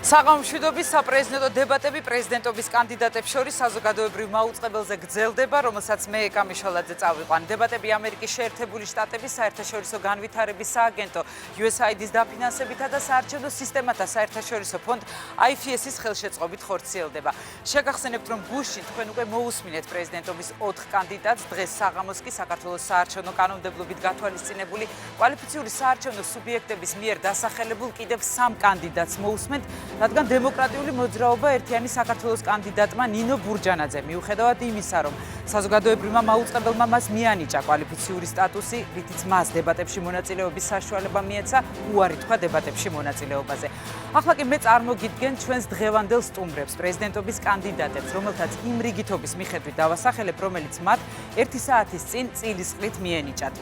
საღამომშვიდობის საპრეზიდენტო დებატები პრეზიდენტობის კანდიდატებს შორის საზოგადოებრივ მაუწყებელზე გრძელდება, რომელსაც მე კამიშალაძე წავიყვან. დებატები ამერიკის შეერთებული შტატების საერთაშორისო განვითარების სააგენტო USAID-ის დაფინანსებითა და საარჩევნო სისტემათა საერთაშორისო ფონდ IFS-ის ხელშეწყობით ხორციელდება. შეგახსენებთ, რომ გუშინ თქვენ უკვე მოусმინეთ პრეზიდენტობის 4 კანდიდატს, დღეს საღამოს კი საქართველოს საარჩევნო კანონმდებლობით გათვალისწინებული კვალიფიციური საარჩევნო სუბიექტების მიერ დასახელებულ კიდევ 3 კანდიდატს მოусმენთ. რადგან დემოკრატიული მოძრაობა ერთიანი საქართველოს კანდიდატმა ნინო ბურჯანაძე მიუხედავად იმისა, რომ საზოგადოებრივმა მაუწყებელმა მას მიანიჭა კვალიფიციური სტატუსი, რითიც მას დებატებში მონაწილეობის საშუალება მიეცა, უარი თქვა დებატებში მონაწილეობაზე. ახლა კი მე წარმოგიდგენ ჩვენს დღევანდელ სტუმრებს, პრეზიდენტობის კანდიდატებს, რომელთაც იმ რიგითობის მიხედვით დავასახელებ, რომელიც მათ 1 საათის წინ წილისყრით მიენიჭათ.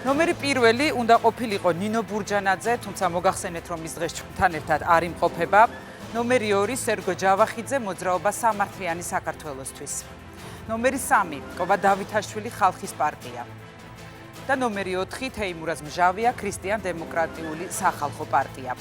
ნომერი პირველი უნდა ყოფილიყო ნინო ბურჯანაძე, თუმცა მოგახსენეთ, რომ ის დღეს ჩვენთან ერთად არ იმყოფება. ნომერი 2 სერგო ჯავახიძე, მოძრაობა სამართლიანი საქართველოსთვის. ნომერი 3 კობა დავითაშვილი, ხალხის პარტია. და ნომერი 4 თეიმურაზ მჟავია, ქრისტიან-დემოკრატიული სახალხო პარტია.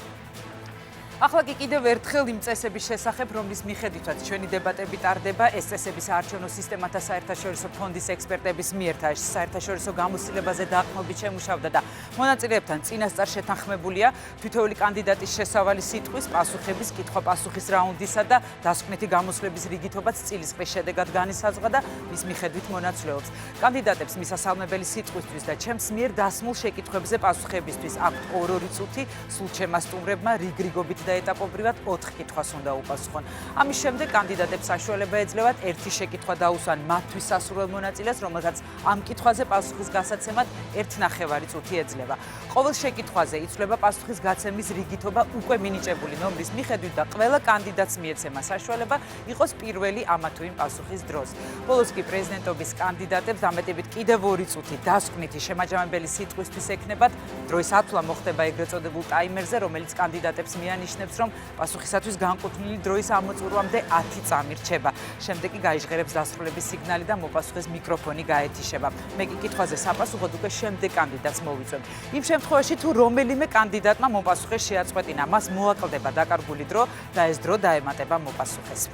ახლა კი კიდევ ერთხელ იმ წესების შესახებ, რომლის მიხედვითაც ჩვენი დებატები ტარდება, ეს წესები საარჩევნო სისტემათა საერთაშორისო ფონდის ექსპერტების მიერ საერთაშორისო გამოცდილებაზე დაყრდნობით შემუშავდა და მონაწილეებთან წინასწარ შეთანხმებულია თითოეული კანდიდატის შესავალი სიტყვის, პასუხების, კითხვა-პასუხის რაუნდისა და დასკვნითი გამოსვლების რიგითობაც წილისყრის შედეგად განისაზღვრა და მის მიხედვით მონაცვლეობს. კანდიდატებს მისასალმებელი სიტყვისთვის და ჩემს მიერ დასმულ შეკითხვებზე პასუხებისთვის აქვთ 2 წუთი, სულ ჩემმა სტუმრებმა რიგრიგობით და ეტაპობრივად 4 კითხვას უნდა უპასუხონ. ამის შემდეგ კანდიდატებს საშუალება ეძლევათ 1 შეკითხვა დაუსვან მათთვის სასურველ მონაწილეს, რომელსაც ამ კითხვაზე პასუხის გასაცემად 1.5 წუთი ეძლევა. ყოველ შეკითხვაზე იცვლება პასუხის გაცემის რიგითობა უკვე მინიჭებული ნომრის მიხედვით და ყველა კანდიდატს მიეცემა საშუალება იყოს პირველი ამა თუ იმ პასუხის დროს. ბოლოს კი პრეზიდენტობის კანდიდატებს დამეტებით კიდევ 2 წუთი დასკვნითი შემაჯამებელი სიტყვისთვის ექნებათ. დროის ათვლა მოხდება ეგრეთ წოდებულ ტაიმერზე, რომელიც კანდიდატებს მიანიშნებს, რომ პასუხისათვის განკუთვნილი დროის ამოწურვამდე 10 წამი რჩება. შემდეგ კი გაიჟღერებს დასრულების სიგნალი და მოპასუხეს მიკროფონი გაეთიშება. მე კი კითხვაზე საპასუხოდ უკვე შემდეგ კანდიდატს მოვიწვევ. იმ შემთხვევაში თუ რომელიმე კანდიდატმა მოპასუხეს შეაწყვეტინა, მას მოაკლდება დაკარგული დრო და ეს დრო დაემატება მოპასუხეს.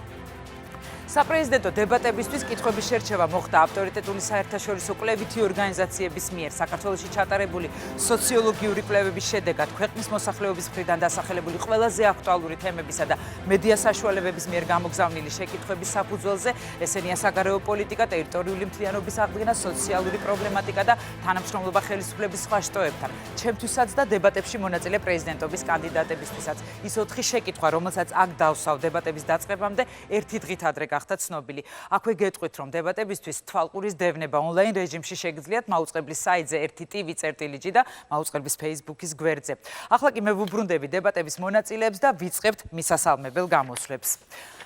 საპრეზიდენტო დებატებისთვის კითხვების შერჩევა მოხდა ავტორიტეტული საერთაშორისო კვლევითი ორგანიზაციების მიერ საქართველოში ჩატარებული სოციოლოგიური კვლევების შედეგად ქვეყნის მოსახლეობის მხრიდან დასახელებული ყველაზე აქტუალური თემებისა და მედია საშუალებების მიერ გამოგზავნილი შეკითხვების საფუძველზე, ესენია საგარეო პოლიტიკა, ტერიტორიული მთლიანობის აღდგენა, სოციალური პრობლემატიკა და თანამშრომლობა ხელისუფლების სხვა შტოებთან. ჩემთვისაც და დებატებში მონაწილე პრეზიდენტობის კანდიდატებისთვისაც. ის 4 შეკითხვა, რომელსაც აქ დავსვავ დებატების დაწყებამდე, 1 დღით ადრე გახდა ცნობილი. აქვე გეტყვით, რომ დებატებისთვის თვალყურის დევნება ონლაინ რეჟიმში შეგიძლიათ მაუწყებლის საიტზე 1tv.lg და მაუწყებლის Facebook-ის გვერდზე. ახლა კი მე ვუბრუნდები დებატების მონაწილეებს და ვიწყებთ მისასალმებელ გამოსვლებს.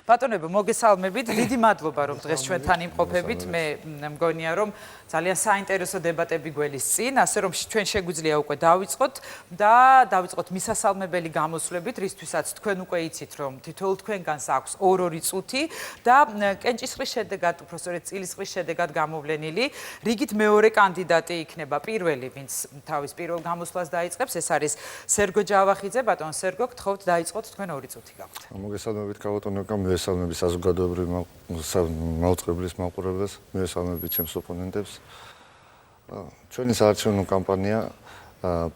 ბატონებო, მოგესალმებით. დიდი მადლობა, რომ დღეს ჩვენთან იმყოფებით. მე მგონია, რომ ძალიან საინტერესო დებატები გველის წინ, ასე რომ ჩვენ შეგვიძლია უკვე დავიწყოთ და დავიწყოთ მისასალმებელი გამოსვლებით, რისთვისაც თქვენ უკვე იცით, რომ თითოეულ თქვენგანს აქვს 2 წუთი და კენჭისყრის შედეგად, უпроსტորეთ წილისყრის შედეგად გამოვლენილი, რიგით მეორე კანდიდატი იქნება პირველი, ვინც თავის პირველ გამოსვლას დაიწყებს, ეს არის სერგო ჯავახიძე. ბატონ სერგო, გთხოვთ დაიწყოთ თქვენ 2 წუთი გაქვთ. მოგესალმებით, ქალბატონო, მივესალმები საზოგადოებრივ მაუწყებლის მაყურებელს, მივესალმები ჩემს ოპონენტებს. ჩვენი საარჩევნო კამპანია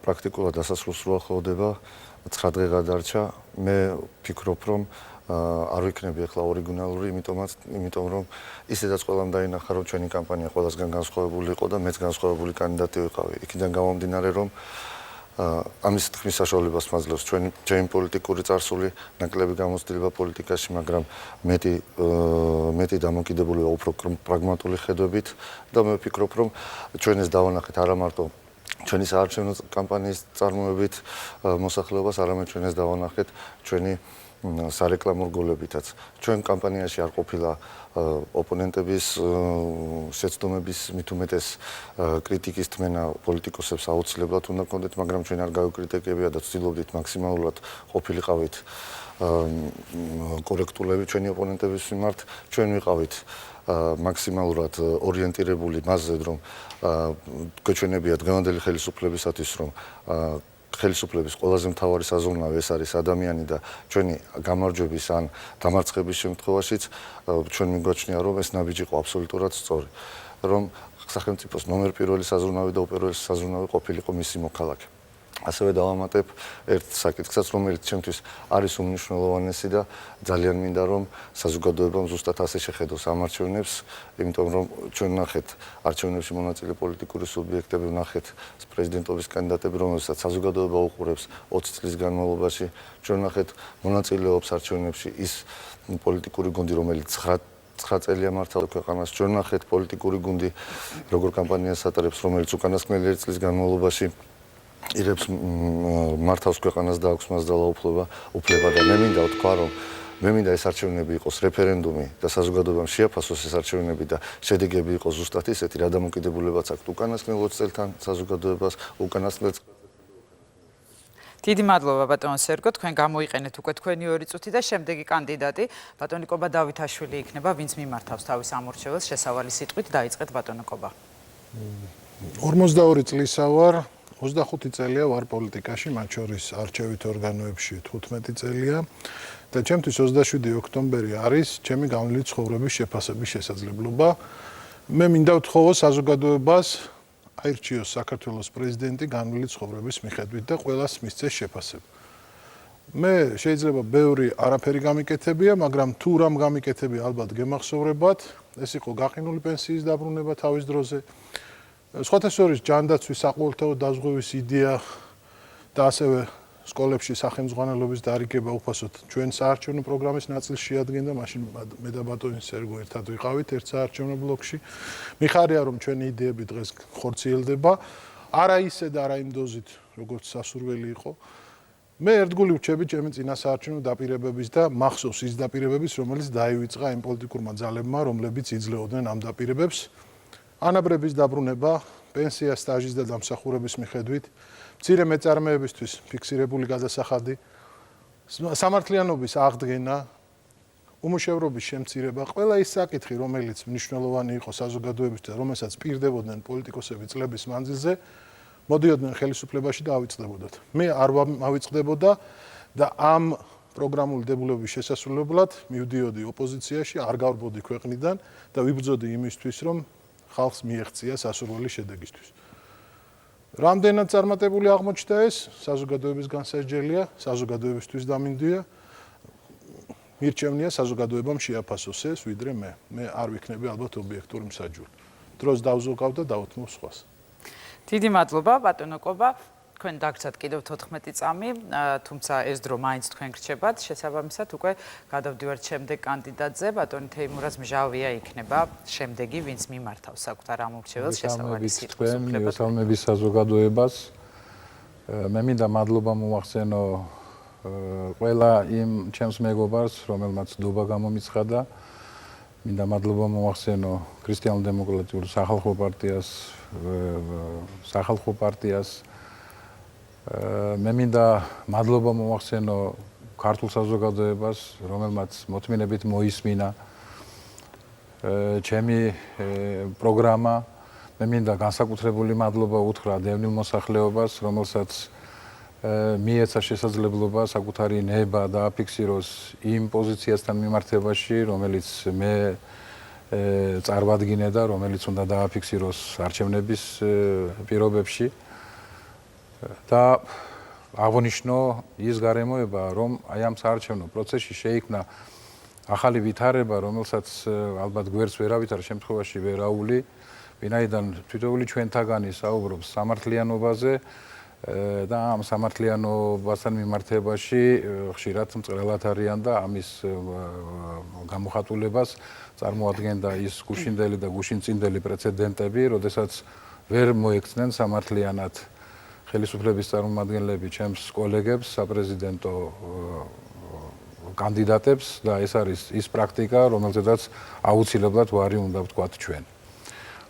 პრაქტიკულად დასასრულს რო ახლოვდება, 9 დღე გადარჩა. მე ვფიქრობ, რომ არ ვიქნები ახლა ორიგინალური, იმიტომ რომ ისედაც ყველამ დაინახა, რომ ჩვენი კამპანია ყველასგან განსხვავებული იყო და მეც განსხვავებული კანდიდატი ვიყავი. იქიდან გამომდინარე, რომ ამის თქმის საშუალებას მაძლევს ჩემი პოლიტიკური წარსული, ნაკლები გამოცდილება პოლიტიკაში, მაგრამ მეტი დამოკიდებულება უფრო პრაგმატული ხედვებით და მე ვფიქრობ, რომ ჩვენ ეს დავანახეთ არა მარტო ჩვენი საარჩევნო კამპანიის წარმოებით მოსახლეობას, არამედ ჩვენ ეს დავანახეთ ჩვენი სარეკლამო რგოლებითაც. ჩვენ კამპანიაში არ ყოფილა ოპონენტების შეცდომების მით უმეტეს კრიტიკის თმენა პოლიტიკოსებს აუცილებლად უნდა გქონდეთ, მაგრამ ჩვენ არ გავიკრიტიკებია და ვცდილობდით მაქსიმალურად ყოფილიყავით კორექტულები ჩვენი ოპონენტების მიმართ. ჩვენ ვიყავით მაქსიმალურად ორიენტირებული მასზე, რომ გვეჩვენებია დღევანდელი ხელისუფლებისათვის, რომ ხელისუფლების ყველაზე მთავარი საზრუნავი ეს არის ადამიანი და ჩვენი გამარჯვების ან დამარცხების შემთხვევაშიც ჩვენ მიგვაჩნია, რომ ეს ნაბიჯი იყო აბსოლუტურად სწორი, რომ სახელმწიფოს ნომერ პირველი საზრუნავი და უპირველესი საზრუნავი ყოფილიყო მისი მოქალაქე. ასევე დავამატებ ერთ საკითხსაც, რომელიც ჩემთვის არის უმნიშვნელოვანესი და ძალიან მინდა რომ საზოგადოებამ ზუსტად ასე შეხედოს ამ არჩევნებს, იმიტომ რომ ჩვენ ნახეთ არჩევნებში მონაწილე პოლიტიკური სუბიექტები, ნახეთ პრეზიდენტობის კანდიდატები, რომელსაც საზოგადოება უყურებს 20 წლის განმავლობაში, ჩვენ ნახეთ მონაწილეობს არჩევნებში ის პოლიტიკური გუნდი, რომელიც 9 წელია მართავდა ქვეყანას, ჩვენ ნახეთ პოლიტიკური გუნდი, როგორ კამპანიას ატარებს, რომელიც უკანასკნელი 1 წლის განმავლობაში ირებს მართავს ქვეყანას და აქვს მას ძალაუფლება და მე მინდა ვთქვა, რომ მე მინდა ეს არჩევნები იყოს რეფერენდუმი და საზოგადოებამ შეაფასოს ეს არჩევნები და შედეგები იყოს ზუსტად ისეთი, რა დამოკიდებულებაც აქვს უკანასკნელ 20 წელთან საზოგადოებას, უკანასკნელ დიდი მადლობა ბატონო სერგო, თქვენ გამოიყენეთ უკვე თქვენი 2 წუთი და შემდეგი კანდიდატი ბატონი კობა დავითაშვილი იქნება, ვინც მიმართავს თავის ამორჩეველს. შესავალი სიტყვით დაიწყეთ ბატონო კობა. 42 წლისა ვარ. 25 წელია ვარ პოლიტიკაში, მათ შორის არჩევით ორგანოებში 15 წელია და ჩემთვის 27 ოქტომბერი არის ჩემი განვლილი ცხოვრების შეფასების შესაძლებლობა. მე მინდა ვთხოვო საზოგადოებას აირჩიოს საქართველოს პრეზიდენტი განვლილი ცხოვრების მიხედვით და ყველას მისცეს შეფასება. მე შეიძლება ბევრი არაფერი გამიკეთებია, მაგრამ თუ რამ გამიკეთებია ალბათ გემახსოვრებათ, ეს იყო გაყინული პენსიის დაბრუნება თავის დროზე. სხვათა შორის ჯანდაცვის საყოველთაო დაზღვევის იდეა და ასევე სკოლებში სახელმძღვანელობის დარიგება უფასოდ ჩვენ საარჩევნო პროგრამის ნაწილს შეადგენდა, მაშინ მე და ბატონი სერგო ერთად ვიყავით ერთ საარჩევნო ბლოკში. მიხარია რომ ჩვენი იდეები დღეს ხორციელდება, არა ისე და არა იმ დოზით, როგორც სასურველი იყო. მე ერთგული ვრჩები ჩემი წინა საარჩევნო დაპირებების და მახსოვს ის დაპირებების, რომელიც დაივიწყა იმ პოლიტიკურმა ძალებმა, რომლებიც იძლეოდნენ ამ დაპირებებს. ანაბრების დაბრუნება, პენსია სტაჟის და დამსახურების მიხედვით, მცირე მეწარმეებისთვის ფიქსირებული გადასახადი, სამართლიანობის აღდგენა, უმუშევრობის შემცირება, ყველა ის საკითხი, რომელიც მნიშვნელოვანი იყო საზოგადოებისთვის და რომელსაც პირდებოდნენ პოლიტიკოსები წლების მანძილზე, მოდიოდნენ ხელისუფლებაში და ავიწყდებოდათ. მე არ ავიწყდებოდა და ამ პროგრამული დებულების შესასრულებლად მივდიოდი ოპოზიციაში, არ გავრბოდი ქვეყნიდან და ვიბრძოდი იმისთვის, რომ ხალხს მიეღწია სასურველი შედეგისთვის. რამდენად წარმატებული აღმოჩნდა ეს, საზოგადოების განსაჯელია, საზოგადოებისთვის დამინდია. მირჩევნია საზოგადოებამ შეაფასოს ეს, ვიდრე მე. მე არ ვიქნები ალბათ ობიექტური მსაჯული. დროს დავზოგავ და დავუთმობ სხვას. დიდი მადლობა ბატონო კობა. თქვენ დაგვრჩათ კიდევ 14 წამი, თუმცა ეს დრო მაინც თქვენ გრჩებათ. შესაბამისად უკვე გადავდივართ შემდეგ კანდიდატზე, ბატონი თეიმურაზ მჟავია იქნება შემდეგი, ვინც მიმართავს საკუთარ ამორჩეველს. შესავალი სიტყვის უფლება. მესალმების საზოგადოებას. მე მინდა მადლობა მოვახსენო ყველა იმ ჩემს მეგობარს, რომელმაც დობა გამომიცხადა. მინდა მადლობა მოვახსენო ქრისტიანულ-დემოკრატიულ სახალხო პარტიას, მე მინდა მადლობა მოვახსენო ქართულ საზოგადოებას, რომელმაც მოთმინებით მოისმინა ჩემი პროგრამა. მე მინდა განსაკუთრებული მადლობა უთხრა დევნილ მოსახლეობას, რომელსაც მიეცა შესაძლებლობა საკუთარი ნება დააფიქსიროს იმ პოზიციასთან მიმართებაში, რომელიც მე წარვადგინე და რომელიც უნდა დააფიქსიროს არჩევნების პირობებში. და აღნიშნო ის გარემოება, რომ აი ამ საარჩევნო პროცესში შეიქმნა ახალი ვითარება, რომელსაც ალბათ გვერდს ვერავით არ შემთხვევაში ვერაული, ვინაიდან თითოეული ჩვენთაგანი საუბრობს სამართლიანობაზე და ამ სამართლიანობასთან მიმართებაში ხშირად მწყრელად არიან და ამის გამოხატულებას წარმოადგენდა ის გუშინდელი და გუშინწინდელი პრეცედენტები, როდესაც ვერ მოექცნენ სამართლიანად ხელისუფლების წარმომადგენლები ჩემს კოლეგებს საპრეზიდენტო კანდიდატებს და ეს არის ის პრაქტიკა, რომელზედაც აუცილებლად ვარი უნდა ვთქვათ ჩვენ.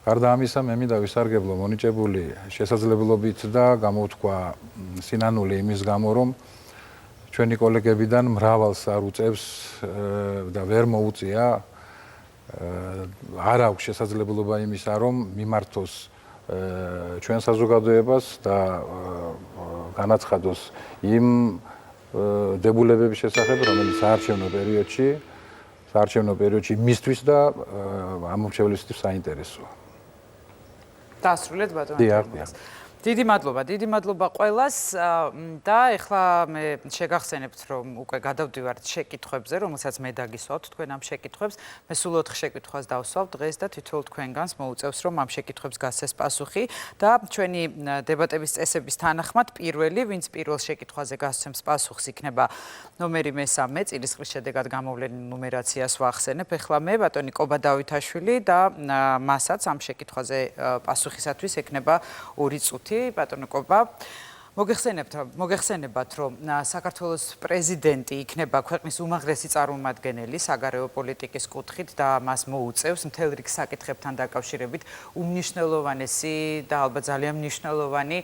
გარდა ამისა, მე მინდა ვისარგებლო მონიჭებული შესაძლებლობით და გამოვთქვა სინანული იმის გამო, რომ ჩვენი კოლეგებიდან მრავალს არ უწევს და ვერ მოუწია არ აქვს შესაძლებლობა იმისა, რომ მიმართოს ჩვენ საზოგადოებას და განაცხადოს იმ დებულებების შესახებ, რომელიც საარჩევნო პერიოდში მისთვის და ამომრჩევლისთვის საინტერესოა. დაასრულეთ ბატონო. დიდი მადლობა ყველას და ეხლა მე შეგახსენებთ რომ უკვე გადავდივართ შეკითხვებზე, რომელსაც მე დაგისვავთ თქვენ ამ შეკითხვებს. მე სულ 4 შეკითხვას დავსვავ დღეს და თითოეულ თქვენგანს მოუწევს რომ ამ შეკითხვებს გასცეს პასუხი და ჩვენი დებატების წესების თანახმად პირველი, ვინც პირველ შეკითხვაზე გასცემს პასუხს, იქნება ნომერი მე-3, წილისყრის შედეგად გამოვლენილ ნუმერაციას ვახსენებ. ეხლა მე ბატონი კობა დავითაშვილი და მასაც ამ შეკითხვაზე პასუხისათვის ექნება 2 წუთი. ბატონო კობა, მოგეხსენებათ, რომ საქართველოს პრეზიდენტი იქნება ქვეყნის უმაღლესი წარმომადგენელი საგარეო პოლიტიკის კუთხით და მას მოუწევს მთელ რიგ საკითხებთან დაკავშირებით უმნიშვნელოვანესი და ალბათ ძალიან მნიშვნელოვანი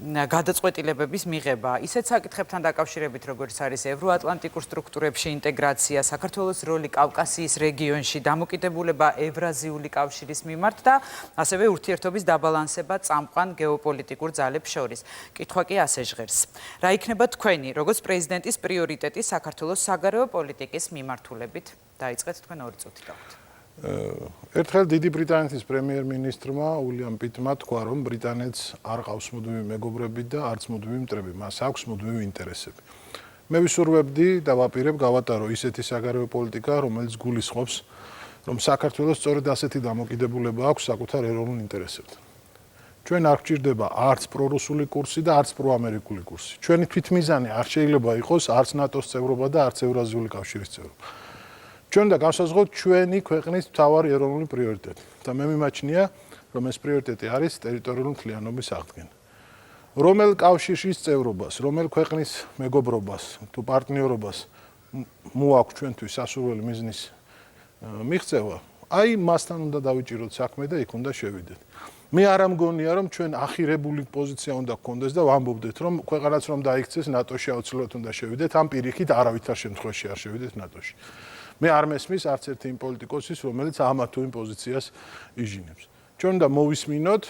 გადაწყვეტილებების მიღება. ისეთ საკითხებთან დაკავშირებით, როგორც არის ევროატლანტიკურ სტრუქტურებში ინტეგრაცია, საქართველოს როლი კავკასიის რეგიონში, დამოკიდებულება ევრაზიული კავშირის მიმართ და ასევე ურთიერთობის დაბალანსება წამყვან გეოპოლიტიკურ ძალებს შორის. კითხვა კი ასე ჟღერს. რა იქნება თქვენი, როგორც პრეზიდენტის პრიორიტეტი საქართველოს საგარეო პოლიტიკის მიმართულებით? დაიწყეთ თქვენ 2 წუთი გავთ. ერთხელ დიდი ბრიტანეთის პრემიერ-მინისტრმა უილიამ პიტმა თქვა, რომ ბრიტანეთს არ ყავს მუდმივი მეგობრები და არც მუდმივი მტრები, მას აქვს მუდმივი ინტერესები. მე ვისურვებდი და ვაპირებ გავატარო ისეთი საგარეო პოლიტიკა, რომელიც გულისხმობს, რომ საქართველოს სწორედ ასეთი დამოკიდებულება აქვს საკუთარ ეროვნულ ინტერესებთან. ჩვენ არ გვჭირდება არც პრორუსული კურსი და არც პროამერიკული კურსი. ჩვენი თვითმიზანი არ შეიძლება იყოს არც ნატოს წევრობა და არც ევრაზიული კავშირის წევრობა. ჩვენ და განსაზღვროთ ჩვენი ქვეყნის მთავარი ეროვნული პრიორიტეტი და მე მიმაჩნია, რომ ეს პრიორიტეტი არის ტერიტორიული მთლიანობის აღდგენა. რომელ კავშირის წევრობას, რომელ ქვეყნის მეგობრობას თუ პარტნიორობას მოაქვს ჩვენთვის სასურველი მიზნის მიღწევა, აი მასთან უნდა დავიჭიროთ საქმე და იქ უნდა შევიდეთ. მე არ ამგონია, რომ ჩვენ ახირებული პოზიცია უნდა გქონდეს და ვამბობდეთ, რომ ქვეყანაც რომ დაიქცეს ნატოში აუცილებლად უნდა შევიდეთ, ამ პირიქით არავითარ შემთხვევაში არ შევიდეთ ნატოში. მე არ მესმის არც ერთი იმ პოლიტიკოსის, რომელიც ამა თუ იმ პოზიციას იჟინებს. ჩვენ უნდა მოვისმინოთ,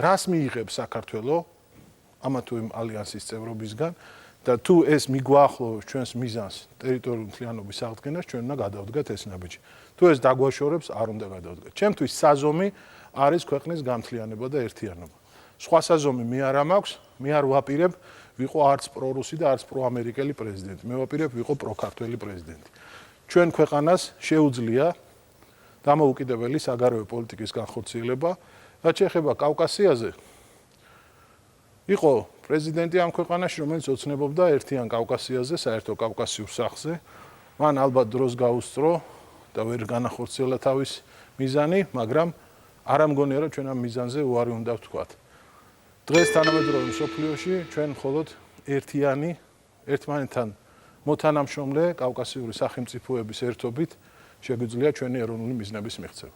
რას მიიღებს საქართველო ამა თუ იმ ალიანსის წევრობისგან და თუ ეს მიგვაახლოვებს ჩვენს მიზანს ტერიტორიული მთლიანობის აღდგენას, ჩვენ უნდა გადავდგათ ეს ნაბიჯი. თუ ეს დაგვაშორებს, არ უნდა გადავდგათ. ჩემთვის საზომი არის ქვეყნის გამთლიანება და ერთიანობა. სხვა საზომი მე არ მაქვს, მე არ ვაპირებ ვიყო არც პრორუსი და არც პროამერიკელი პრეზიდენტი. მე ვაპირებ ვიყო პროქართველი პრეზიდენტი. ჩვენ ქვეყანას შეუძლია დამოუკიდებელი საგარეო პოლიტიკის განხორციელება, რაც შეეხება კავკასიაზე. იყო პრეზიდენტი ამ ქვეყანაში, რომელიც ოცნებობდა ერთიან კავკასიაზე, საერთო კავკასიურ სახლზე. მან ალბათ დროს გაუსწრო და ვერ განახორციელა თავის მიზანი, მაგრამ არ ამგონია, რომ ჩვენ ამ მიზანზე უარი უნდა ვთქვათ. დღეს თანამედროვე მსოფლიოში ჩვენ მხოლოდ ერთიანი, ერთმანეთთან მოთანამშრომლე კავკასიური სახელმწიფოების ერთობით შეგვიძლია ჩვენი ეროვნული მიზნების მიღწევა.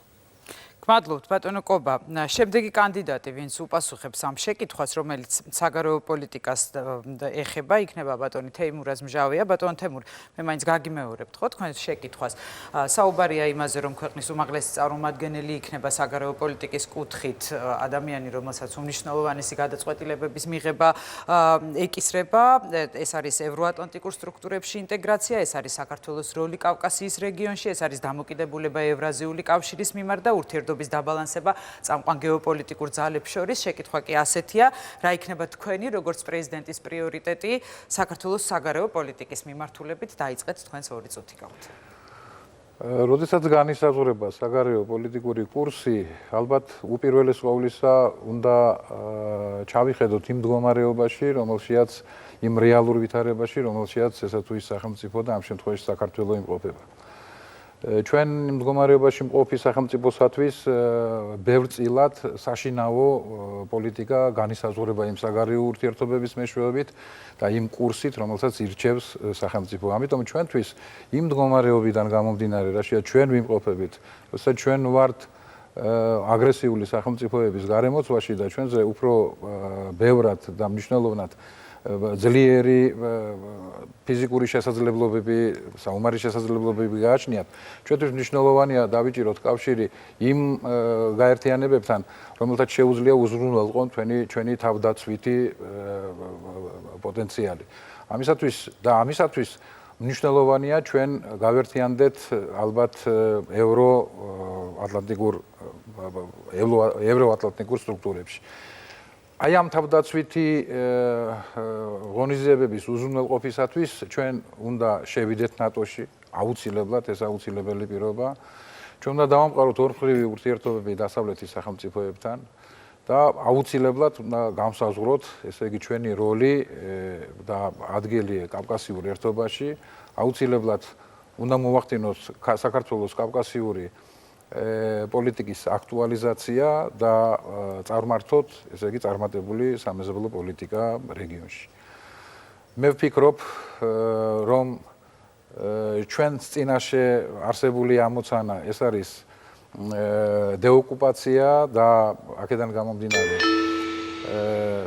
გმადლობთ ბატონო კობა. შემდეგი კანდიდატი, ვინც უპასუხებს ამ შეკითხვას, რომელიც საგარეო პოლიტიკას ეხება, იქნება ბატონი თეიმურაზ მჟავია. ბატონო თემურ, მე მაინც გაგიმეორებთ ხო თქვენ შეკითხვას. საუბარია იმაზე, რომ ქვეყნის უმაღლესი წარმომადგენელი იქნება საგარეო პოლიტიკის კუთხით ადამიანი, რომელსაც უმნიშვნელოვანესი გადაწყვეტილებების მიღება ეკისრება. ეს არის ევროატლანტიკურ სტრუქტურებში ინტეგრაცია, ეს არის საქართველოს როლი კავკასიის რეგიონში, ეს არის დამოკიდებულება ევრაზიული კავშირის მიმართ და ურთიერთობის დაბალანსება წამყვან გეოპოლიტიკურ ძალებს შორის. შეკითხვა კი ასეთია, რა იქნება თქვენი როგორც პრეზიდენტის პრიორიტეტი საქართველოს საგარეო პოლიტიკის მიმართულებით? დაიწყეთ თქვენს 2 წუთი გავთ. როდესაც განისაზღვრება საგარეო პოლიტიკური კურსი, ალბათ უპირველეს ყოვლისა უნდა ჩავიხედოთ იმ მდგომარეობაში, რომელშიაც იმ რეალურ ვითარებაში, რომელშიაც ესა თუ ის სახელმწიფო და ამ შემთხვევაში საქართველო იმყოფება. ჩვენ მდგომარეობაში მყოფი სახელმწიფოსათვის ბევრწილად საშინაო პოლიტიკა განისაზღვრება იმ საგარეო ურთიერთობების მეშვეობით და იმ კურსით, რომელსაც ირჩევს სახელმწიფო. ამიტომ ჩვენთვის იმ მდგომარეობიდან გამომდინარე, რაშია ჩვენ ვიმყოფებით, როცა ჩვენ ვართ აგრესიული სახელმწიფოების გარემოცვაში და ჩვენზე უფრო ბევრად და მნიშვნელოვნად ძლიერი ფიზიკური შესაძლებლობები, საომარი შესაძლებლობები გააჩნიათ. ჩვენთვის მნიშვნელოვანია დავიჭიროთ კავშირი იმ გაერთიანებებთან, რომელთაც შეუძლია უზრუნველყონ ჩვენი თავდაცვითი პოტენციალი. ამისათვის მნიშვნელოვანია ჩვენ გავერთიანდეთ ალბათ ევროატლანტიკურ სტრუქტურებში. აი ამ თავდაცვითი ღონისძიებების უზრუნველყოფისათვის ჩვენ უნდა შევიდეთ ნატოში, აუცილებლად ეს აუცილებელი პირობაა. ჩვენ უნდა დავამყაროთ ორმხრივი ურთიერთობები დასავლეთის სახელმწიფოებთან და აუცილებლად უნდა გავსაზღვროთ, ესე იგი ჩვენი როლი და ადგილი კავკასიურ ერთობაში, აუცილებლად უნდა მოვახდინოთ საქართველოს კავკასიური პოლიტიკის აქტუალიზაცია და წარმართოთ, ესე იგი წარმატებული სამეზობლო პოლიტიკა რეგიონში. მე ვფიქრობ, რომ ჩვენს წინაშე არსებული ამოცანა ეს არის დეოკუპაცია და აქედან გამომდინარე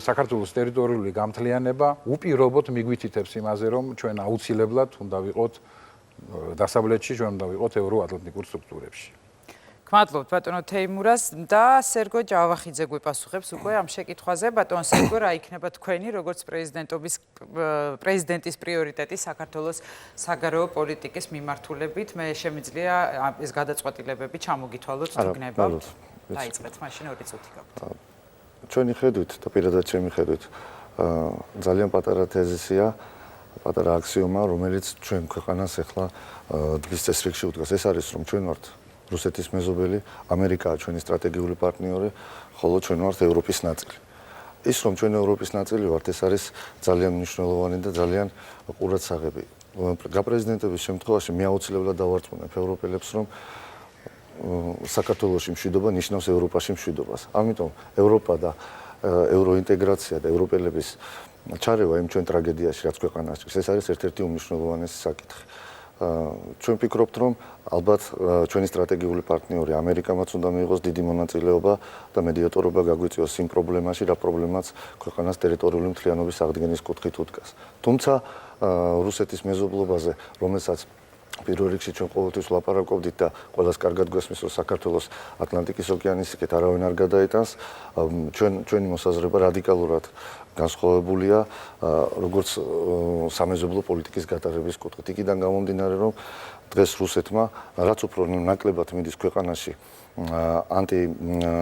საქართველოს ტერიტორიული გამთლიანება უპირობოდ მიგვითითებს იმაზე, რომ ჩვენ აუცილებლად უნდა ვიყოთ დასავლეთში, ჩვენ უნდა ვიყოთ ევროატლანტიკურ სტრუქტურებში. გმადლობთ ბატონო თეიმურას და სერგო ჭავახიძე გვიპასუხებს უკვე ამ შეკითხვაზე. ბატონო სერგო, რა იქნება თქვენი როგორც პრეზიდენტის პრიორიტეტი საქართველოს საგარეო პოლიტიკის მიმართულებით? მე შემიძლია ეს გადაწყვეტილებები ჩამოგითვალოთ თუ გნებავთ. დაიწყეთ მაშინ 2 წუთი გაქვთ. ჩვენი ხედვით და პირადად ჩემი ხედვით ძალიან პატარა თეზისია, პატარა აქსიომა, რომელიც ჩვენ ქვეყანას ახლა დღის წესრიგში უდგას. ეს არის რომ ჩვენ ვართ რუსეთის მეზობელი, ამერიკაა ჩვენი სტრატეგიული პარტნიორი, ხოლო ჩვენ ვართ ევროპის ნაწილი. ის რომ ჩვენ ევროპის ნაწილი ვართ, ეს არის ძალიან მნიშვნელოვანი და ძალიან ყურადსაღები. გაპრეზიდენტების შემთხვევაში მე აუცილებლად დავარწმუნებ ევროპელებს, რომ საქართველოში მშვიდობა ნიშნავს ევროპაში მშვიდობას. ამიტომ ევროპა და ევროინტეგრაცია და ევროპელების ჩარევა იმ ჩვენ ტრაგედიაში, რაც ქვეყანას ჭირს, ეს არის ერთ-ერთი უმნიშვნელოვანესი საკითხი. ჩვენ ვფიქრობთ, რომ ალბათ ჩვენი სტრატეგიული პარტნიორი ამერიკამაც უნდა მიიღოს დიდი მონაწილეობა და მედიატორობა გაგვიწიოს იმ პრობლემაში, რა პრობლემაც ქვეყანას ტერიტორიული მთლიანობის აღდგენის კუთხით უდგას. თუმცა რუსეთის მეზობლობაზე, რომელსაც პირველ რიგში ჩვენ ყოველთვის ვლაპარაკობდით და ყველას კარგად გვესმის, რომ საქართველოს ატლანტიკის ოკეანის იქეთ არავინ არ გადაიტანს, ჩვენი მოსაზრება რადიკალურად განსხვავებულია, როგორც სამეზობლო პოლიტიკის გატარების კუთხით. იქიდან გამომდინარე, რომ დღეს რუსეთმა რაც უფრო ნაკლებად მიდის ქვეყანაში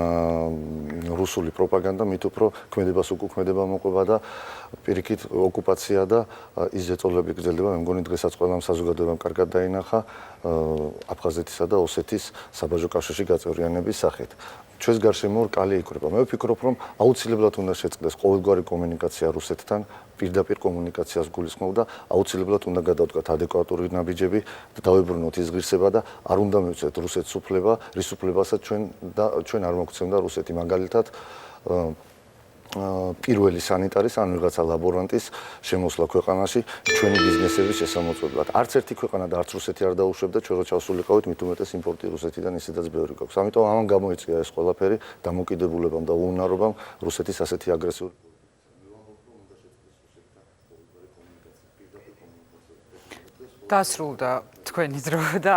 ანტირუსული პროპაგანდა, მით უფრო ქმედებას უკუქმედება მოყვება და პირიქით ოკუპაცია და ის ზეწოლები გრძელდება. მე მგონი დღესაც ყველამ საზოგადოებამ კარგად დაინახა აფხაზეთისა და ოსეთის საბაჟო კავშირში გაწევრიანების სახით. ჩვენს გარშემო რკალი იკვრება. მე ვფიქრობ, რომ აუცილებლად უნდა შეწყდეს ყოველგვარი კომუნიკაცია რუსეთთან, პირდაპირ კომუნიკაციას გულისხმობ და აუცილებლად უნდა გადავდგათ ადეკვატური ნაბიჯები და დავებრუნოთ ის ღირსება და არ უნდა მივცეთ რუსეთს უფლება, რის უფლებასაც ჩვენ არ მოგცემდა რუსეთი. მაგალითად პირველი სანიტარის ან ვიღაცა ლაბორანტის შემოსვლა ქვეყანაში ჩვენი ბიზნესების შესამოწმებლად. არც ერთი ქვეყანა და არც რუსეთი არ დაუშვებდა ჩვენ რო ჩავსულიყავით, მით უმეტეს იმპორტი რუსეთიდან ისედაც ბევრი გვაქვს. ამიტომ ამან გამოიწვია ეს ყველაფერი დამოკიდებულებამ და უუნარობამ რუსეთის ასეთი აგრესიული დასრულდა თქვენი დრო და